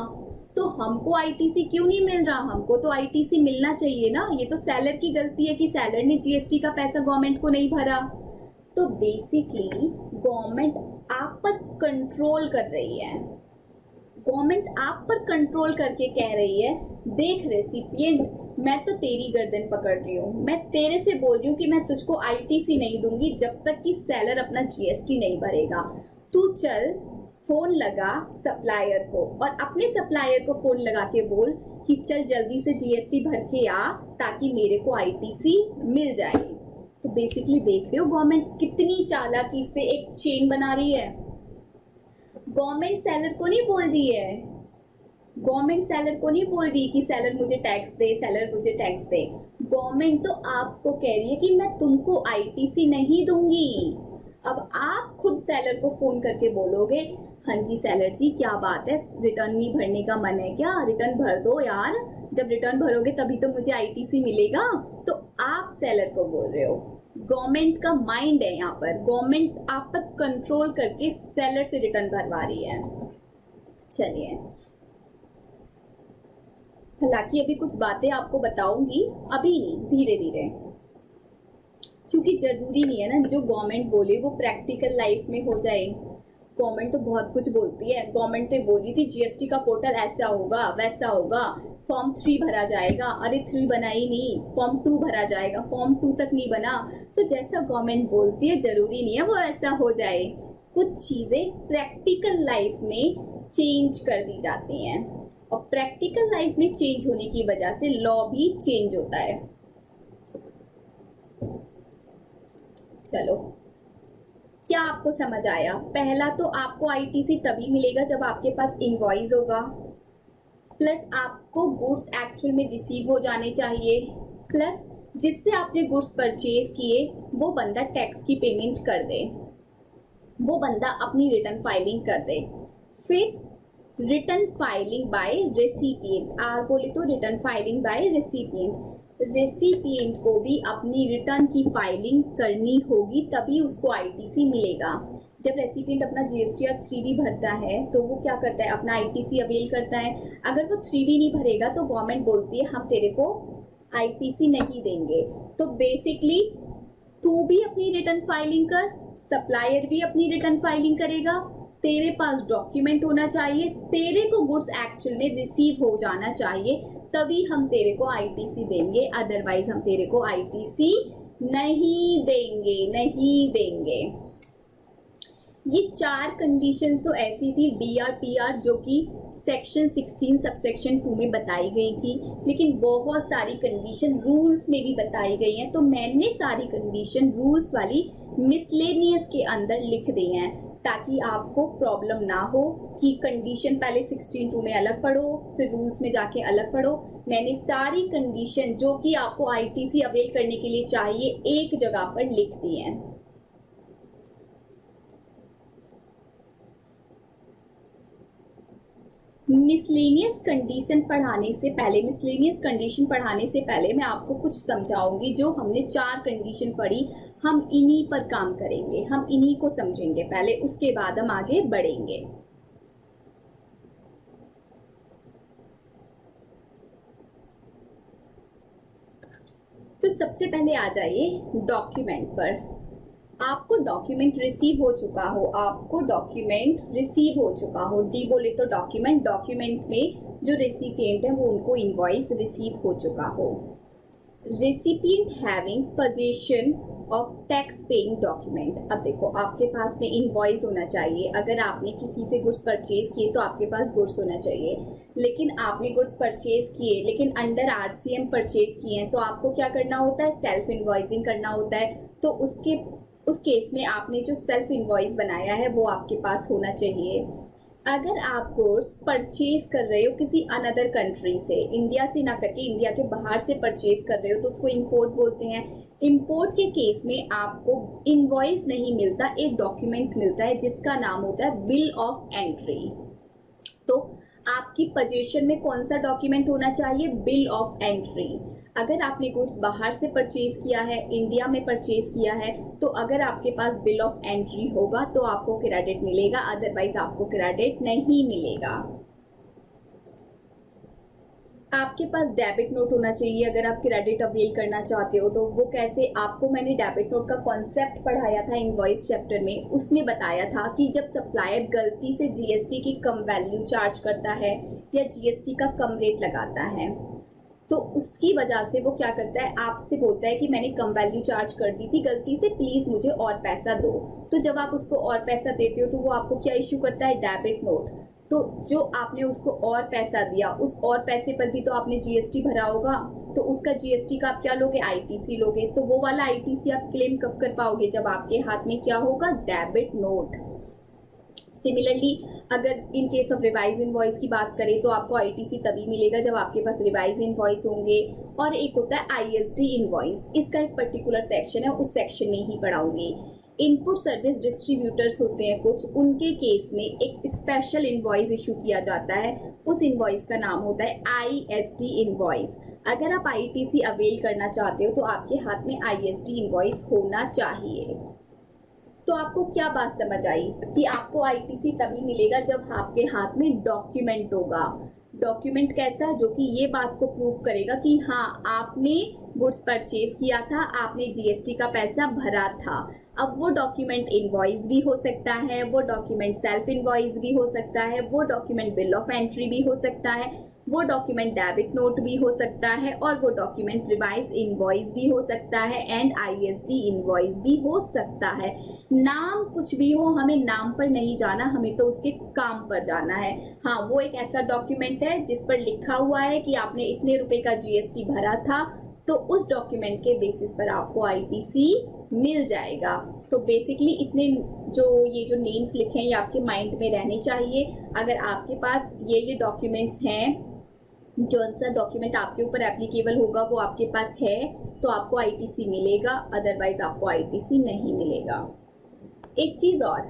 तो हमको आईटीसी क्यों नहीं मिल रहा? हमको तो आईटीसी मिलना चाहिए ना। ये तो सेलर की गलती है कि सेलर ने जीएसटी का पैसा गवर्नमेंट को नहीं भरा। तो बेसिकली गवर्नमेंट आप पर कंट्रोल कर रही है, गवर्नमेंट आप पर कंट्रोल करके कह रही है, देख रेसिपिएंट, मैं तो तेरी गर्दन पकड़ रही हूँ, मैं तेरे से बोल रही हूँ कि मैं तुझको आईटीसी नहीं दूंगी जब तक कि सेलर अपना जीएसटी नहीं भरेगा। तू चल फोन लगा सप्लायर को और अपने सप्लायर को फोन लगा के बोल कि चल जल्दी से जीएसटी भर के आ ताकि मेरे को आईटीसी मिल जाए। तो बेसिकली देख रहे हो गवर्नमेंट कितनी चालाकी से एक चेन बना रही है। गवर्नमेंट सेलर को नहीं बोल रही है, गवर्नमेंट सेलर को नहीं बोल रही कि सेलर मुझे टैक्स दे, सेलर मुझे टैक्स दे। गवर्नमेंट तो आपको कह रही है कि मैं तुमको आईटीसी नहीं दूंगी। अब आप खुद सेलर को फोन करके बोलोगे, हाँ जी सेलर जी क्या बात है, रिटर्न नहीं भरने का मन है क्या? रिटर्न भर दो यार, जब रिटर्न भरोगे तभी तो मुझे आईटीसी मिलेगा। तो आप सेलर को बोल रहे हो। गवर्नमेंट का माइंड है यहाँ पर, गवर्नमेंट आप पर कंट्रोल करके सेलर से रिटर्न भरवा रही है। चलिए, हालांकि अभी कुछ बातें आपको बताऊंगी, अभी नहीं, धीरे धीरे, क्योंकि जरूरी नहीं है ना जो गवर्नमेंट बोले वो प्रैक्टिकल लाइफ में हो जाए। गवर्नमेंट तो बहुत कुछ बोलती है। गवर्नमेंट तो बोल रही थी जीएसटी का पोर्टल ऐसा होगा वैसा होगा, फॉर्म 3 भरा जाएगा, अरे 3 बना ही नहीं, फॉर्म 2 भरा जाएगा, फॉर्म 2 तक नहीं बना। तो जैसा गवर्नमेंट बोलती है जरूरी नहीं है वो ऐसा हो जाए। कुछ चीज़ें प्रैक्टिकल लाइफ में चेंज कर दी जाती हैं और प्रैक्टिकल लाइफ में चेंज होने की वजह से लॉ भी चेंज होता है। चलो, क्या आपको समझ आया? पहला तो आपको आईटीसी तभी मिलेगा जब आपके पास इनवॉइस होगा, प्लस आपको गुड्स एक्चुअल में रिसीव हो जाने चाहिए, प्लस जिससे आपने गुड्स परचेज किए वो बंदा टैक्स की पेमेंट कर दे, वो बंदा अपनी रिटर्न फाइलिंग कर दे। फिर रिटर्न फाइलिंग बाय रेसिपिएंट, आर बोले तो return filing by recipient, recipient को भी अपनी रिटर्न की फाइलिंग करनी होगी तभी उसको आईटीसी मिलेगा। जब रेसिपिएंट अपना जीएसटी और 3B भरता है तो वो क्या करता है, अपना आईटीसी अवेल करता है। अगर वो 3B नहीं भरेगा तो गवर्नमेंट बोलती है हम तेरे को आईटीसी नहीं देंगे। तो बेसिकली तू भी अपनी रिटर्न फाइलिंग कर, सप्लायर भी अपनी रिटर्न फाइलिंग करेगा, तेरे पास डॉक्यूमेंट होना चाहिए, तेरे को गुड्स एक्चुअल में रिसीव हो जाना चाहिए, तभी हम तेरे को आईटीसी देंगे, अदरवाइज हम तेरे को आईटीसी नहीं देंगे, नहीं देंगे। ये 4 कंडीशंस तो ऐसी थी डीआरटीआर जो कि सेक्शन 16 सबसेक्शन 2 में बताई गई थी, लेकिन बहुत सारी कंडीशन रूल्स में भी बताई गई हैं। तो मैंने सारी कंडीशन रूल्स वाली मिसलेनियस के अंदर लिख दी हैं ताकि आपको प्रॉब्लम ना हो कि कंडीशन पहले 16(2) में अलग पढ़ो फिर रूल्स में जाके अलग पढ़ो। मैंने सारी कंडीशन जो कि आपको आईटीसी अवेल करने के लिए चाहिए एक जगह पर लिख दी हैं। मिसलेनियस कंडीशन पढ़ाने से पहले, मिसलेनियस कंडीशन पढ़ाने से पहले मैं आपको कुछ समझाऊंगी। जो हमने 4 कंडीशन पढ़ी, हम इन्हीं पर काम करेंगे, हम इन्हीं को समझेंगे पहले, उसके बाद हम आगे बढ़ेंगे। तो सबसे पहले आ जाइए डॉक्यूमेंट पर। आपको डॉक्यूमेंट रिसीव हो चुका हो, आपको डॉक्यूमेंट रिसीव हो चुका हो, डी बोले तो डॉक्यूमेंट, डॉक्यूमेंट में जो रेसिपिएंट है वो उनको इनवॉइस रिसीव हो चुका हो। Recipient having position of tax paying document. अब देखो, आपके पास में इनवॉइस होना चाहिए। अगर आपने किसी से गुड्स परचेज किए तो आपके पास गुड्स होना चाहिए, लेकिन आपने गुड्स परचेज किए लेकिन अंडर आरसीएम परचेज किए हैं, तो आपको क्या करना होता है, सेल्फ इनवॉइसिंग करना होता है। तो उस केस में आपने जो सेल्फ इनवॉइस बनाया है वो आपके पास होना चाहिए। अगर आप गुड्स परचेज कर रहे हो किसी अनदर कंट्री से, इंडिया से ना करके इंडिया के बाहर से परचेज कर रहे हो, तो उसको इंपोर्ट बोलते हैं। इंपोर्ट के केस में आपको इनवॉइस नहीं मिलता, एक डॉक्यूमेंट मिलता है जिसका नाम होता है बिल ऑफ एंट्री। तो आपकी पोजीशन में कौन सा डॉक्यूमेंट होना चाहिए, बिल ऑफ एंट्री। अगर आपने गुड्स बाहर से परचेज किया है, इंडिया में परचेज किया है, तो अगर आपके पास बिल ऑफ एंट्री होगा तो आपको क्रेडिट मिलेगा, अदरवाइज आपको क्रेडिट नहीं मिलेगा। आपके पास डेबिट नोट होना चाहिए अगर आप क्रेडिट अवेल करना चाहते हो। तो वो कैसे, आपको मैंने डेबिट नोट का कॉन्सेप्ट पढ़ाया था इनवॉइस चैप्टर में, उसमें बताया था कि जब सप्लायर गलती से जीएसटी की कम वैल्यू चार्ज करता है या जीएसटी का कम रेट लगाता है, तो उसकी वजह से वो क्या करता है, आपसे बोलता है कि मैंने कम वैल्यू चार्ज कर दी थी गलती से, प्लीज़ मुझे और पैसा दो। तो जब आप उसको और पैसा देते हो तो वो आपको क्या इश्यू करता है, डेबिट नोट। तो जो आपने उसको और पैसा दिया, उस और पैसे पर भी तो आपने जीएसटी भरा होगा, तो उसका जीएसटी का आप क्या लोगे, आईटीसी लोगे। तो वो वाला आईटीसी आप क्लेम कब कर पाओगे, जब आपके हाथ में क्या होगा, डेबिट नोट। सिमिलरली अगर इन केस ऑफ रिवाइज इनवॉइस की बात करें तो आपको आईटीसी तभी मिलेगा जब आपके पास रिवाइज इनवॉइस होंगे। और एक होता है आईएसडी इनवॉइस, इसका एक पर्टिकुलर सेक्शन है, उस सेक्शन में ही पढ़ाऊंगी। इनपुट सर्विस डिस्ट्रीब्यूटर्स होते हैं कुछ, उनके केस में एक स्पेशल इनवॉइस इशू किया जाता है, उस इनवॉइस का नाम होता है आईएसडी इनवॉइस। अगर आप आईटीसी अवेल करना चाहते हो तो आपके हाथ में आईएसडी इनवॉइस होना चाहिए। तो आपको क्या बात समझ आई कि आपको आईटीसी तभी मिलेगा जब आपके हाथ में डॉक्यूमेंट होगा। डॉक्यूमेंट कैसा, जो कि ये बात को प्रूव करेगा कि हाँ आपने गुड्स परचेज किया था, आपने जीएसटी का पैसा भरा था। अब वो डॉक्यूमेंट इनवॉइस भी हो सकता है, वो डॉक्यूमेंट सेल्फ इनवॉइस भी हो सकता है, वो डॉक्यूमेंट बिल ऑफ एंट्री भी हो सकता है, वो डॉक्यूमेंट डेबिट नोट भी हो सकता है, और वो डॉक्यूमेंट रिवाइज इनवॉइस भी हो सकता है, एंड आईएसडी इनवॉइस भी हो सकता है। नाम कुछ भी हो, हमें नाम पर नहीं जाना, हमें तो उसके काम पर जाना है। हाँ, वो एक ऐसा डॉक्यूमेंट है जिस पर लिखा हुआ है कि आपने इतने रुपए का जीएसटी भरा था, तो उस डॉक्यूमेंट के बेसिस पर आपको आईटीसी मिल जाएगा। तो बेसिकली इतने ये जो नेम्स लिखे हैं ये आपके माइंड में रहने चाहिए। अगर आपके पास ये डॉक्यूमेंट्स हैं, जो सा डॉक्यूमेंट आपके ऊपर एप्लीकेबल होगा वो आपके पास है, तो आपको आईटीसी मिलेगा, अदरवाइज आपको आईटीसी नहीं मिलेगा। एक चीज और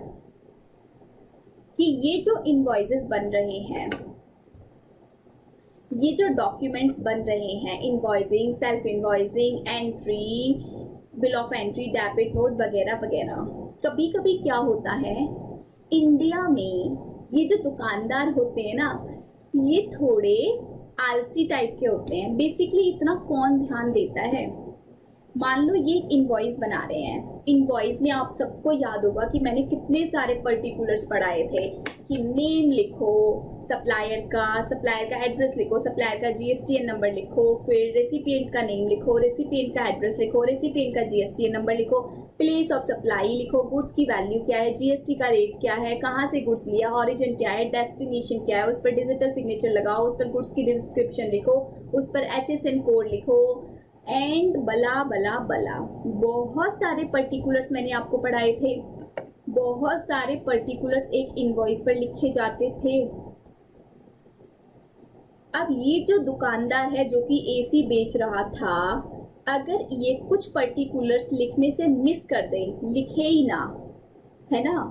कि ये जो इनवॉइसेस बन रहे हैं, ये जो डॉक्यूमेंट्स बन रहे हैं, invoicing, self invoicing, entry, bill of entry, debit note वगैरह वगैरह, कभी कभी क्या होता है इंडिया में ये जो दुकानदार होते हैं ना, ये थोड़े आलसी टाइप के होते हैं। बेसिकली इतना कौन ध्यान देता है। मान लो ये एक इनवॉइस बना रहे हैं, इनवॉइस में आप सबको याद होगा कि मैंने कितने सारे पर्टिकुलर्स पढ़ाए थे कि नेम लिखो सप्लायर का एड्रेस लिखो, सप्लायर का जीएसटीएन नंबर लिखो, फिर रेसिपिएंट का नेम लिखो, रेसिपिएंट का एड्रेस लिखो, रेसिपिएंट का जीएसटीएन नंबर लिखो, प्लेस ऑफ सप्लाई लिखो, गुड्स की वैल्यू क्या है, जीएसटी का रेट क्या है, कहाँ से गुड्स लिया, ऑरिजिन क्या है, डेस्टिनेशन क्या है, उस पर डिजिटल सिग्नेचर लगाओ, उस पर गुड्स की डिस्क्रिप्शन लिखो, उस पर HSN कोड लिखो, एंड बला बला बला। बहुत सारे पर्टिकुलर्स मैंने आपको पढ़ाए थे, बहुत सारे पर्टिकुलर्स एक इनवॉइस पर लिखे जाते थे। अब ये जो दुकानदार है जो कि एसी बेच रहा था, अगर ये कुछ पर्टिकुलर्स लिखने से मिस कर दे, लिखे ही ना, है ना,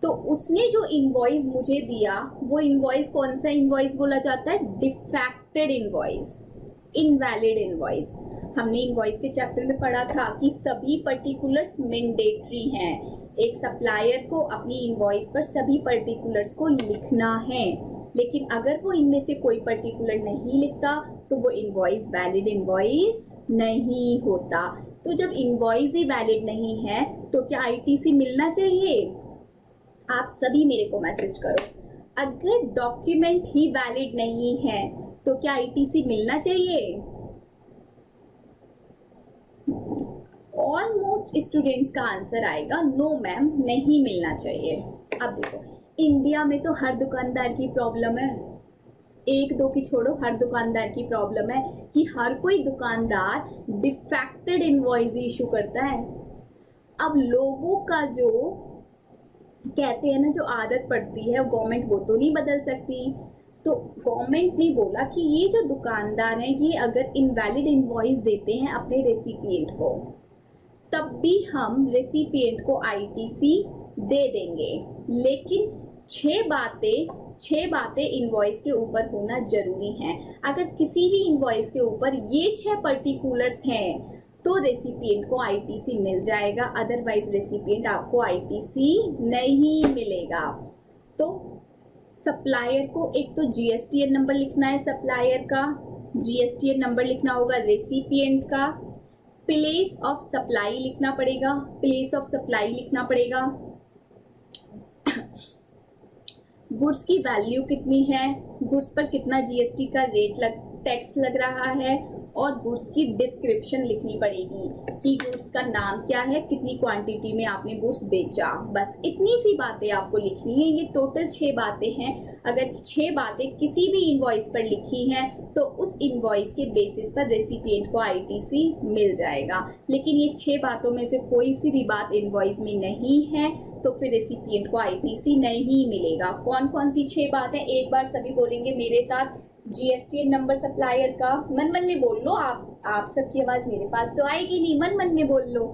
तो उसने जो इनवॉइस मुझे दिया वो इनवॉइस कौन सा इनवॉइस बोला जाता है? Defected invoice, invalid invoice. हमने इनवॉइस के चैप्टर में पढ़ा था कि सभी पर्टिकुलर्स मैंडेटरी हैं। एक सप्लायर को अपनी इनवॉइस पर सभी पर्टिकुलर्स को लिखना है, लेकिन अगर वो इनमें से कोई पर्टिकुलर नहीं लिखता तो वो इनवॉइस वैलिड इनवॉइस नहीं होता। तो जब इनवॉइस ही वैलिड नहीं है तो क्या आईटीसी मिलना चाहिए? आप सभी मेरे को मैसेज करो। अगर डॉक्यूमेंट ही वैलिड नहीं है तो क्या आईटीसी मिलना चाहिए? ऑलमोस्ट स्टूडेंट्स का आंसर आएगा नो मैम, नहीं मिलना चाहिए। अब देखो, इंडिया में तो हर दुकानदार की प्रॉब्लम है, एक दो की छोड़ो, हर दुकानदार की प्रॉब्लम है कि हर कोई दुकानदार डिफेक्टेड इनवॉइस इशू करता है। अब लोगों का जो कहते हैं ना, जो आदत पड़ती है, गवर्नमेंट वो तो नहीं बदल सकती। तो गवर्नमेंट ने बोला कि ये जो दुकानदार हैं ये अगर इनवैलिड इनवॉइस देते हैं अपने रेसिपिएंट को, तब भी हम रेसिपिएंट को आईटीसी दे देंगे, लेकिन छह बातें इनवॉइस के ऊपर होना जरूरी है। अगर किसी भी इनवॉइस के ऊपर ये 6 पर्टिकुलर्स हैं तो रेसिपिएंट को आईटीसी मिल जाएगा, अदरवाइज रेसिपिएंट आपको आईटीसी नहीं मिलेगा। तो सप्लायर को एक तो जीएसटीएन नंबर लिखना है, सप्लायर का जीएसटीएन नंबर लिखना होगा, रेसिपिएंट का प्लेस ऑफ सप्लाई लिखना पड़ेगा, प्लेस ऑफ सप्लाई लिखना पड़ेगा, गुड्स की वैल्यू कितनी है, गुड्स पर कितना जीएसटी का टैक्स लग रहा है, और गुड्स की डिस्क्रिप्शन लिखनी पड़ेगी कि गुड्स का नाम क्या है, कितनी क्वांटिटी में आपने गुड्स बेचा। बस इतनी सी बातें आपको लिखनी है। ये टोटल 6 बातें हैं। अगर 6 बातें किसी भी इनवॉइस पर लिखी हैं तो उस इनवॉइस के बेसिस पर रेसिपिएंट को आईटीसी मिल जाएगा। लेकिन ये 6 बातों में से कोई सी भी बात इनवॉइस में नहीं है तो फिर रेसिपिएंट को आईटीसी नहीं मिलेगा। कौन कौन सी 6 बातें, एक बार सभी बोलेंगे मेरे साथ। जीएसटीएन नंबर सप्लायर का, मन मन में बोल लो। आप सबकी आवाज मेरे पास तो आएगी नहीं, मन मन में बोल लो।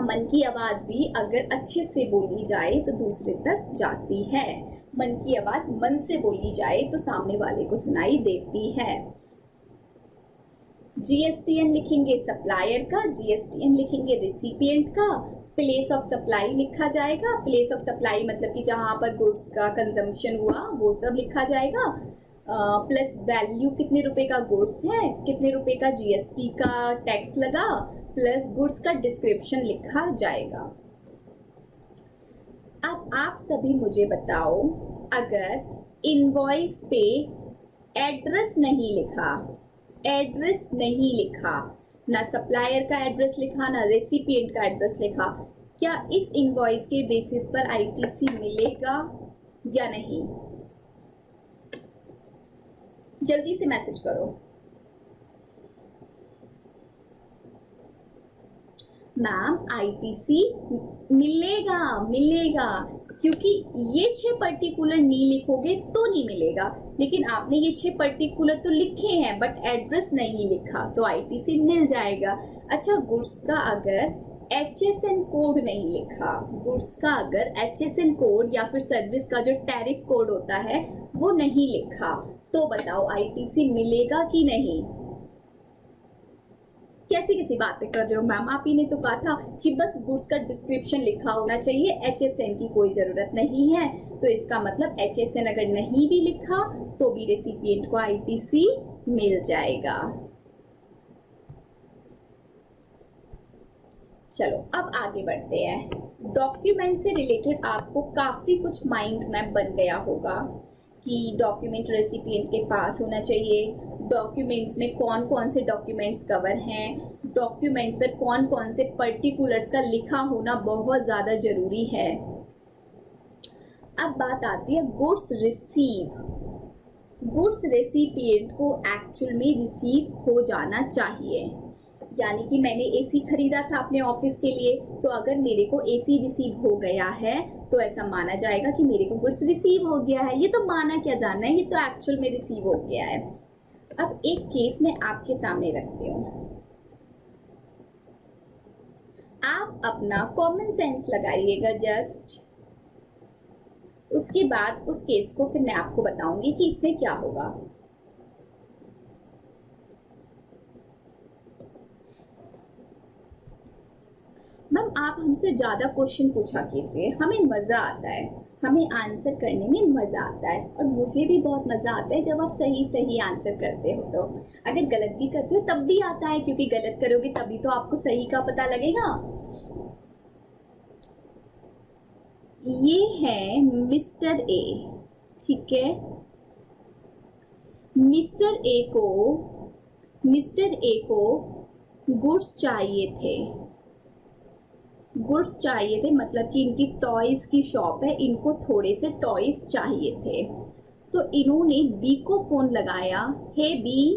मन की आवाज भी अगर अच्छे से बोली जाए तो दूसरे तक जाती है। मन की आवाज मन से बोली जाए तो सामने वाले को सुनाई देती है। जीएसटीएन लिखेंगे सप्लायर का, जीएसटीएन लिखेंगे रेसिपिएंट का, प्लेस ऑफ सप्लाई लिखा जाएगा। प्लेस ऑफ सप्लाई मतलब कि जहां पर गुड्स का कंजम्पशन हुआ वो सब लिखा जाएगा, प्लस वैल्यू कितने रुपए का गुड्स है, कितने रुपए का जीएसटी का टैक्स लगा, प्लस गुड्स का डिस्क्रिप्शन लिखा जाएगा। अब आप सभी मुझे बताओ, अगर इनवॉइस पे एड्रेस नहीं लिखा, एड्रेस नहीं लिखा, ना सप्लायर का एड्रेस लिखा ना रेसिपिएंट का एड्रेस लिखा, क्या इस इनवॉइस के बेसिस पर आईटीसी मिलेगा या नहीं? जल्दी से मैसेज करो। मैम आईटीसी मिलेगा, मिलेगा, क्योंकि ये 6 पर्टिकुलर नहीं लिखोगे तो नहीं मिलेगा। लेकिन आपने ये 6 पर्टिकुलर तो लिखे हैं बट एड्रेस नहीं लिखा तो आईटीसी मिल जाएगा। अच्छा, गुड्स का अगर HSN कोड नहीं लिखा, गुड्स का अगर HSN कोड या फिर सर्विस का जो टैरिफ कोड होता है वो नहीं लिखा, तो बताओ आईटीसी मिलेगा कि नहीं? कैसी कैसी बातें कर रहे हो मैम? आप ही ने तो कहा था कि बस गुड्स का डिस्क्रिप्शन लिखा होना चाहिए, HSN की कोई जरूरत नहीं है। तो इसका मतलब HSN अगर नहीं भी लिखा तो भी रेसिपिएंट को आईटीसी मिल जाएगा। चलो अब आगे बढ़ते हैं। डॉक्यूमेंट से रिलेटेड आपको काफ़ी कुछ माइंड मैप बन गया होगा कि डॉक्यूमेंट रेसिपिएंट के पास होना चाहिए, डॉक्यूमेंट्स में कौन कौन से डॉक्यूमेंट्स कवर हैं, डॉक्यूमेंट पर कौन कौन से पर्टिकुलर्स का लिखा होना बहुत ज़्यादा ज़रूरी है। अब बात आती है गुड्स रिसीव। गुड्स रेसिपिएंट को एक्चुअल में रिसीव हो जाना चाहिए। यानी कि मैंने एसी खरीदा था अपने ऑफिस के लिए, तो अगर मेरे को एसी रिसीव हो गया है तो ऐसा माना जाएगा कि मेरे को गुड्स रिसीव हो गया है। ये तो माना क्या जाना है, ये तो एक्चुअल में रिसीव हो गया है। अब एक केस मैं आपके सामने रखती हूँ, आप अपना कॉमन सेंस लगाइएगा। जस्ट उसके बाद उस केस को फिर मैं आपको बताऊंगी कि इसमें क्या होगा। मैम आप हमसे ज़्यादा क्वेश्चन पूछा कीजिए, हमें मज़ा आता है, हमें आंसर करने में मज़ा आता है और मुझे भी बहुत मज़ा आता है जब आप सही सही आंसर करते हो। तो अगर गलत भी करते हो तब भी आता है, क्योंकि गलत करोगे तभी तो आपको सही का पता लगेगा। ये है मिस्टर ए, ठीक है। मिस्टर ए को गुड्स चाहिए थे, मतलब कि इनकी टॉयज की शॉप है, इनको थोड़े से टॉयज चाहिए थे। तो इन्होंने बी को फोन लगाया, हे बी,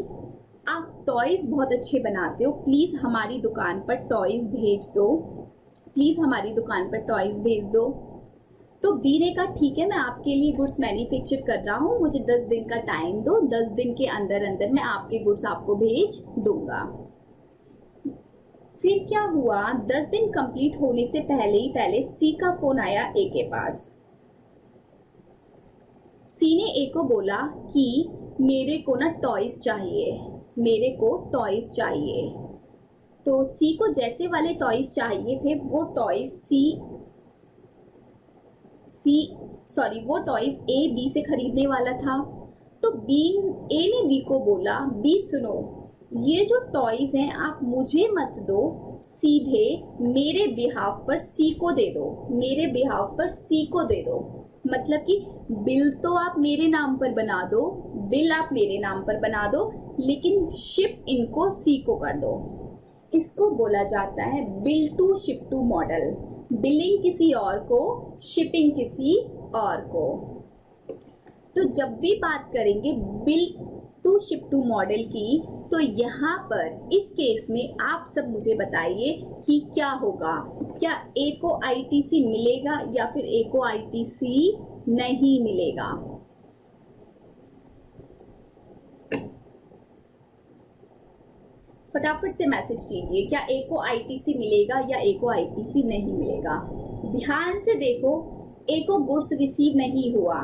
आप टॉयज बहुत अच्छे बनाते हो, प्लीज हमारी दुकान पर टॉयज भेज दो। तो बी ने कहा ठीक है, मैं आपके लिए गुड्स मैन्युफैक्चर कर रहा हूँ, मुझे 10 दिन का टाइम दो, 10 दिन के अंदर अंदर मैं आपके गुड्स आपको भेज दूंगा। फिर क्या हुआ, 10 दिन कंप्लीट होने से पहले सी का फोन आया ए के पास। सी ने ए को बोला कि मेरे को ना टॉयज चाहिए। तो सी को जैसे वाले टॉयज चाहिए थे वो टॉयज ए बी से खरीदने वाला था। तो ए ने बी को बोला, बी सुनो, ये जो टॉयज हैं आप मुझे मत दो, सीधे मेरे बिहाफ पर सी को दे दो। मतलब कि बिल आप मेरे नाम पर बना दो, लेकिन शिप इनको सी को कर दो। इसको बोला जाता है bill to ship to model, billing किसी और को, शिपिंग किसी और को। तो जब भी बात करेंगे bill to ship to model की, तो यहाँ पर इस केस में आप सब मुझे बताइए कि क्या होगा, क्या ए को आईटीसी मिलेगा या फिर ए को आईटीसी नहीं मिलेगा। फटाफट से मैसेज कीजिए, क्या ए को आईटीसी मिलेगा या ए को आईटीसी नहीं मिलेगा। ध्यान से देखो, ए को गुड्स रिसीव नहीं हुआ,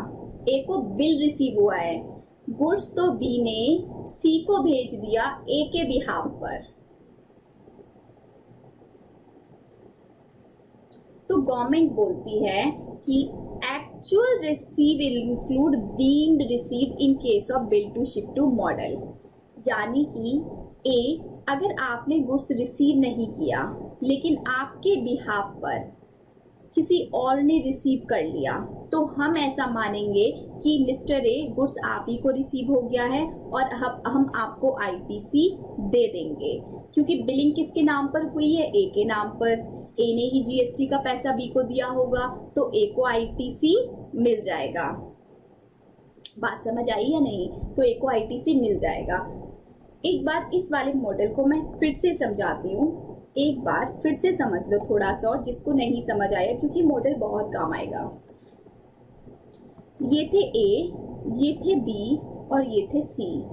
ए को बिल रिसीव हुआ है। गुड्स तो बी ने सी को भेज दिया ए के बिहाफ पर। तो गवर्नमेंट बोलती है कि actual receive include deemed receive in case of bill to ship to model. यानी कि ए, अगर आपने गुड्स रिसीव नहीं किया लेकिन आपके बिहाफ पर किसी और ने रिसीव कर लिया, तो हम ऐसा मानेंगे कि मिस्टर ए, गुड्स आप ही को रिसीव हो गया है और हम आपको आईटीसी दे देंगे, क्योंकि बिलिंग किसके नाम पर हुई है, ए के नाम पर। ए ने ही जीएसटी का पैसा बी को दिया होगा, तो ए को आईटीसी मिल जाएगा। बात समझ आई या नहीं? तो ए को आईटीसी मिल जाएगा। एक बार इस वाले मॉडल को मैं फिर से समझाती हूँ, एक बार फिर से समझ लो थोड़ा सा, और जिसको नहीं समझ आया, क्योंकि मॉडल बहुत काम आएगा। ये थे ए, ये थे बी और ये थे सी।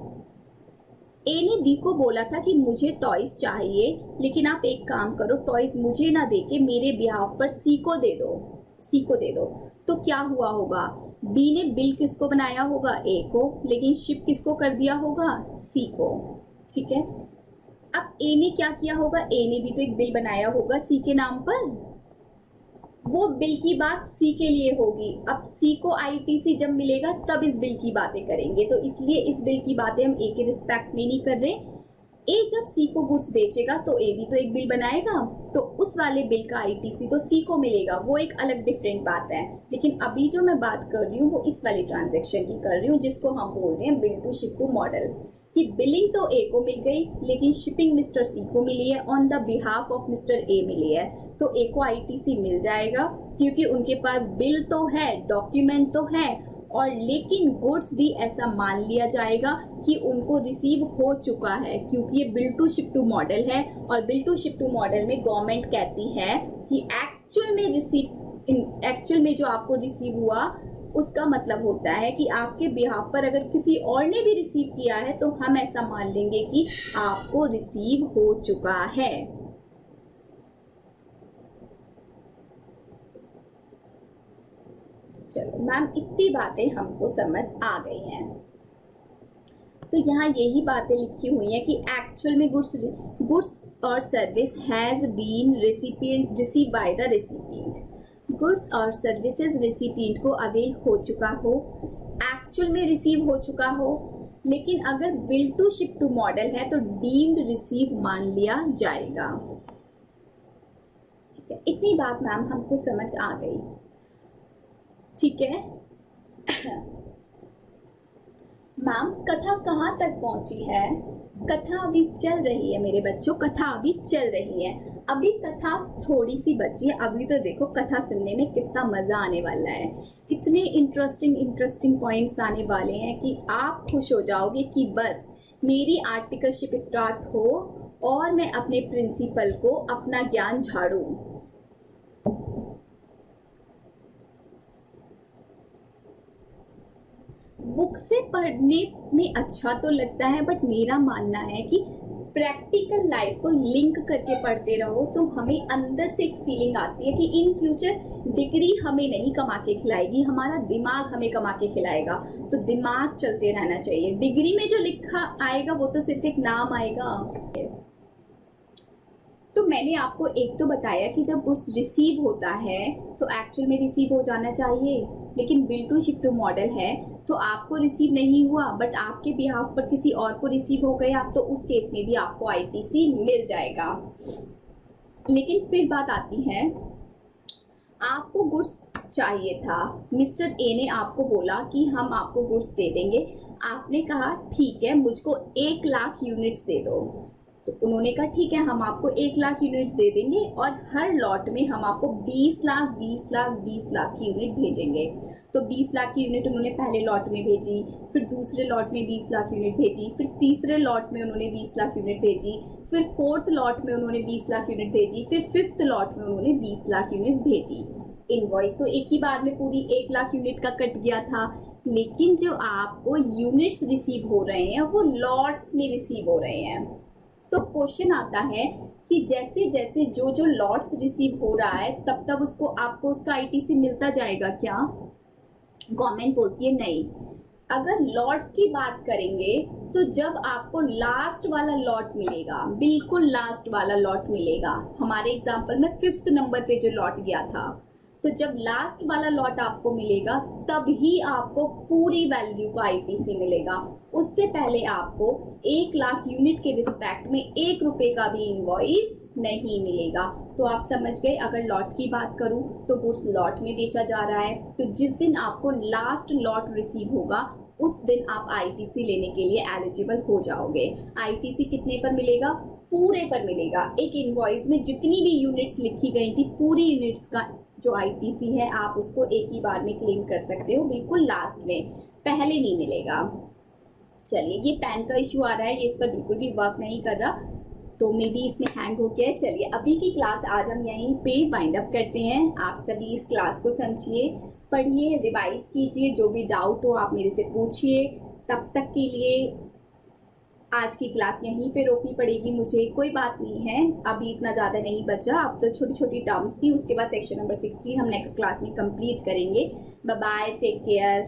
ए ने बी को बोला था कि मुझे टॉयज चाहिए, लेकिन आप एक काम करो, टॉयज मुझे ना देके मेरे बिहाफ पर सी को दे दो। तो क्या हुआ होगा, बी ने बिल किसको बनाया होगा, ए को, लेकिन शिप किसको कर दिया होगा, सी को। ठीक है, अब ए ने क्या किया होगा, ए ने भी तो एक बिल बनाया होगा सी के नाम पर, वो बिल की बात सी के लिए होगी। अब सी को आईटीसी जब मिलेगा तब इस बिल की बातें करेंगे, तो इसलिए इस बिल की बातें हम ए के रिस्पेक्ट में नहीं कर रहे। ए जब सी को गुड्स बेचेगा तो ए भी तो एक बिल बनाएगा, तो उस वाले बिल का आईटीसी तो सी को मिलेगा, वो एक अलग डिफरेंट बात है। लेकिन अभी जो मैं बात कर रही हूँ वो इस वाली ट्रांजैक्शन की कर रही हूँ, जिसको हम बोल रहे हैं bill to ship to model, कि बिलिंग तो ए को मिल गई लेकिन शिपिंग मिस्टर सी को मिली है, on the behalf of mister A मिली है, तो ए को आईटीसी मिल जाएगा, क्योंकि उनके पास बिल तो है, डॉक्यूमेंट तो है, और लेकिन गुड्स भी ऐसा मान लिया जाएगा कि उनको रिसीव हो चुका है, क्योंकि ये bill to ship to model है। और bill to ship to model में गवर्नमेंट कहती है कि एक्चुअल में जो आपको रिसीव हुआ, उसका मतलब होता है कि आपके बिहाफ पर अगर किसी और ने भी रिसीव किया है तो हम ऐसा मान लेंगे कि आपको रिसीव हो चुका है। चलो मैम, इतनी बातें हमको समझ आ गई हैं। तो यहाँ यही बातें लिखी हुई हैं कि एक्चुअल में गुड्स और service has been receive by the recipient. Goods और सर्विसेज रेसिपिएंट को अवेल हो चुका हो, एक्चुअल में रिसीव हो चुका हो, लेकिन अगर bill to ship to model है तो डीम्ड रिसीव मान लिया जाएगा। ठीक है, इतनी बात मैम हमको समझ आ गई। ठीक है मैम, कथा कहाँ तक पहुंची है? कथा अभी चल रही है मेरे बच्चों, कथा अभी चल रही है। अभी कथा थोड़ी सी बची है। अभी तो देखो कथा सुनने में कितना मज़ा आने वाला है। इतने इंटरेस्टिंग पॉइंट्स आने वाले हैं कि आप खुश हो जाओगे कि बस मेरी आर्टिकलशिप स्टार्ट हो और मैं अपने प्रिंसिपल को अपना ज्ञान झाड़ूं। बुक से पढ़ने में अच्छा तो लगता है, बट मेरा मानना है कि प्रैक्टिकल लाइफ को लिंक करके पढ़ते रहो तो हमें अंदर से एक फीलिंग आती है कि इन फ्यूचर डिग्री हमें नहीं कमा के खिलाएगी, हमारा दिमाग हमें कमा के खिलाएगा। तो दिमाग चलते रहना चाहिए। डिग्री में जो लिखा आएगा वो तो सिर्फ एक नाम आएगा। तो मैंने आपको एक तो बताया कि जब गुड्स रिसीव होता है तो एक्चुअल में रिसीव हो जाना चाहिए, लेकिन bill to ship to model है तो आपको रिसीव नहीं हुआ बट आपके बिहाफ पर किसी और को रिसीव हो गया, तो उस केस में भी आपको आईटीसी मिल जाएगा। लेकिन फिर बात आती है, आपको गुड्स चाहिए था, मिस्टर ए ने आपको बोला कि हम आपको गुड्स दे देंगे। आपने कहा ठीक है, मुझको 1 लाख यूनिट्स दे दो। तो उन्होंने कहा ठीक है, हम आपको 1 लाख यूनिट्स दे देंगे और हर लॉट में हम आपको 20 लाख की यूनिट भेजेंगे। तो 20 लाख की यूनिट उन्होंने पहले लॉट में भेजी, फिर दूसरे लॉट में 20 लाख यूनिट भेजी, फिर तीसरे लॉट में उन्होंने 20 लाख यूनिट भेजी, फिर फोर्थ लॉट में उन्होंने 20 लाख यूनिट भेजी, फिर फिफ्थ लॉट में उन्होंने 20 लाख यूनिट भेजी। इनवॉइस तो एक ही बार में पूरी 1 लाख यूनिट का कट गया था, लेकिन जो आपको यूनिट्स रिसीव हो रहे हैं वो लॉट्स में रिसीव हो रहे हैं। तो क्वेश्चन आता है कि जैसे जैसे जो लॉट्स रिसीव हो रहा है तब तब उसको आपको उसका आईटीसी मिलता जाएगा क्या? गवर्नमेंट बोलती है नहीं। अगर लॉट्स की बात करेंगे तो जब आपको लास्ट वाला लॉट मिलेगा, बिल्कुल लास्ट वाला लॉट मिलेगा, हमारे एग्जांपल में 5th नंबर पे जो लॉट गया था, तो जब लास्ट वाला लॉट आपको मिलेगा तब ही आपको पूरी वैल्यू का आईटीसी मिलेगा। उससे पहले आपको 1 लाख यूनिट के रिस्पेक्ट में 1 रुपए का भी इनवॉइस नहीं मिलेगा। तो आप समझ गए, अगर लॉट की बात करूं तो गुड्स लॉट में बेचा जा रहा है, तो जिस दिन आपको लास्ट लॉट रिसीव होगा उस दिन आप आईटीसी लेने के लिए एलिजिबल हो जाओगे। आईटीसी कितने पर मिलेगा? पूरे पर मिलेगा। एक इनवॉइस में जितनी भी यूनिट्स लिखी गई थी पूरी यूनिट्स का जो आईटीसी है आप उसको एक ही बार में क्लेम कर सकते हो, बिल्कुल लास्ट में, पहले नहीं मिलेगा। चलिए, ये पेन का इशू आ रहा है, ये इस पर बिल्कुल भी वर्क नहीं कर रहा, तो मे बी इसमें हैंग हो गया है। चलिए, अभी की क्लास आज हम यहीं पे वाइंड अप करते हैं। आप सभी इस क्लास को समझिए, पढ़िए, रिवाइज कीजिए, जो भी डाउट हो आप मेरे से पूछिए। तब तक के लिए आज की क्लास यहीं पे रोकनी पड़ेगी मुझे, कोई बात नहीं है, अभी इतना ज़्यादा नहीं बचा, अब तो छोटी छोटी टर्म्स थी। उसके बाद सेक्शन नंबर 16 हम नेक्स्ट क्लास में कंप्लीट करेंगे। Bye bye, take care.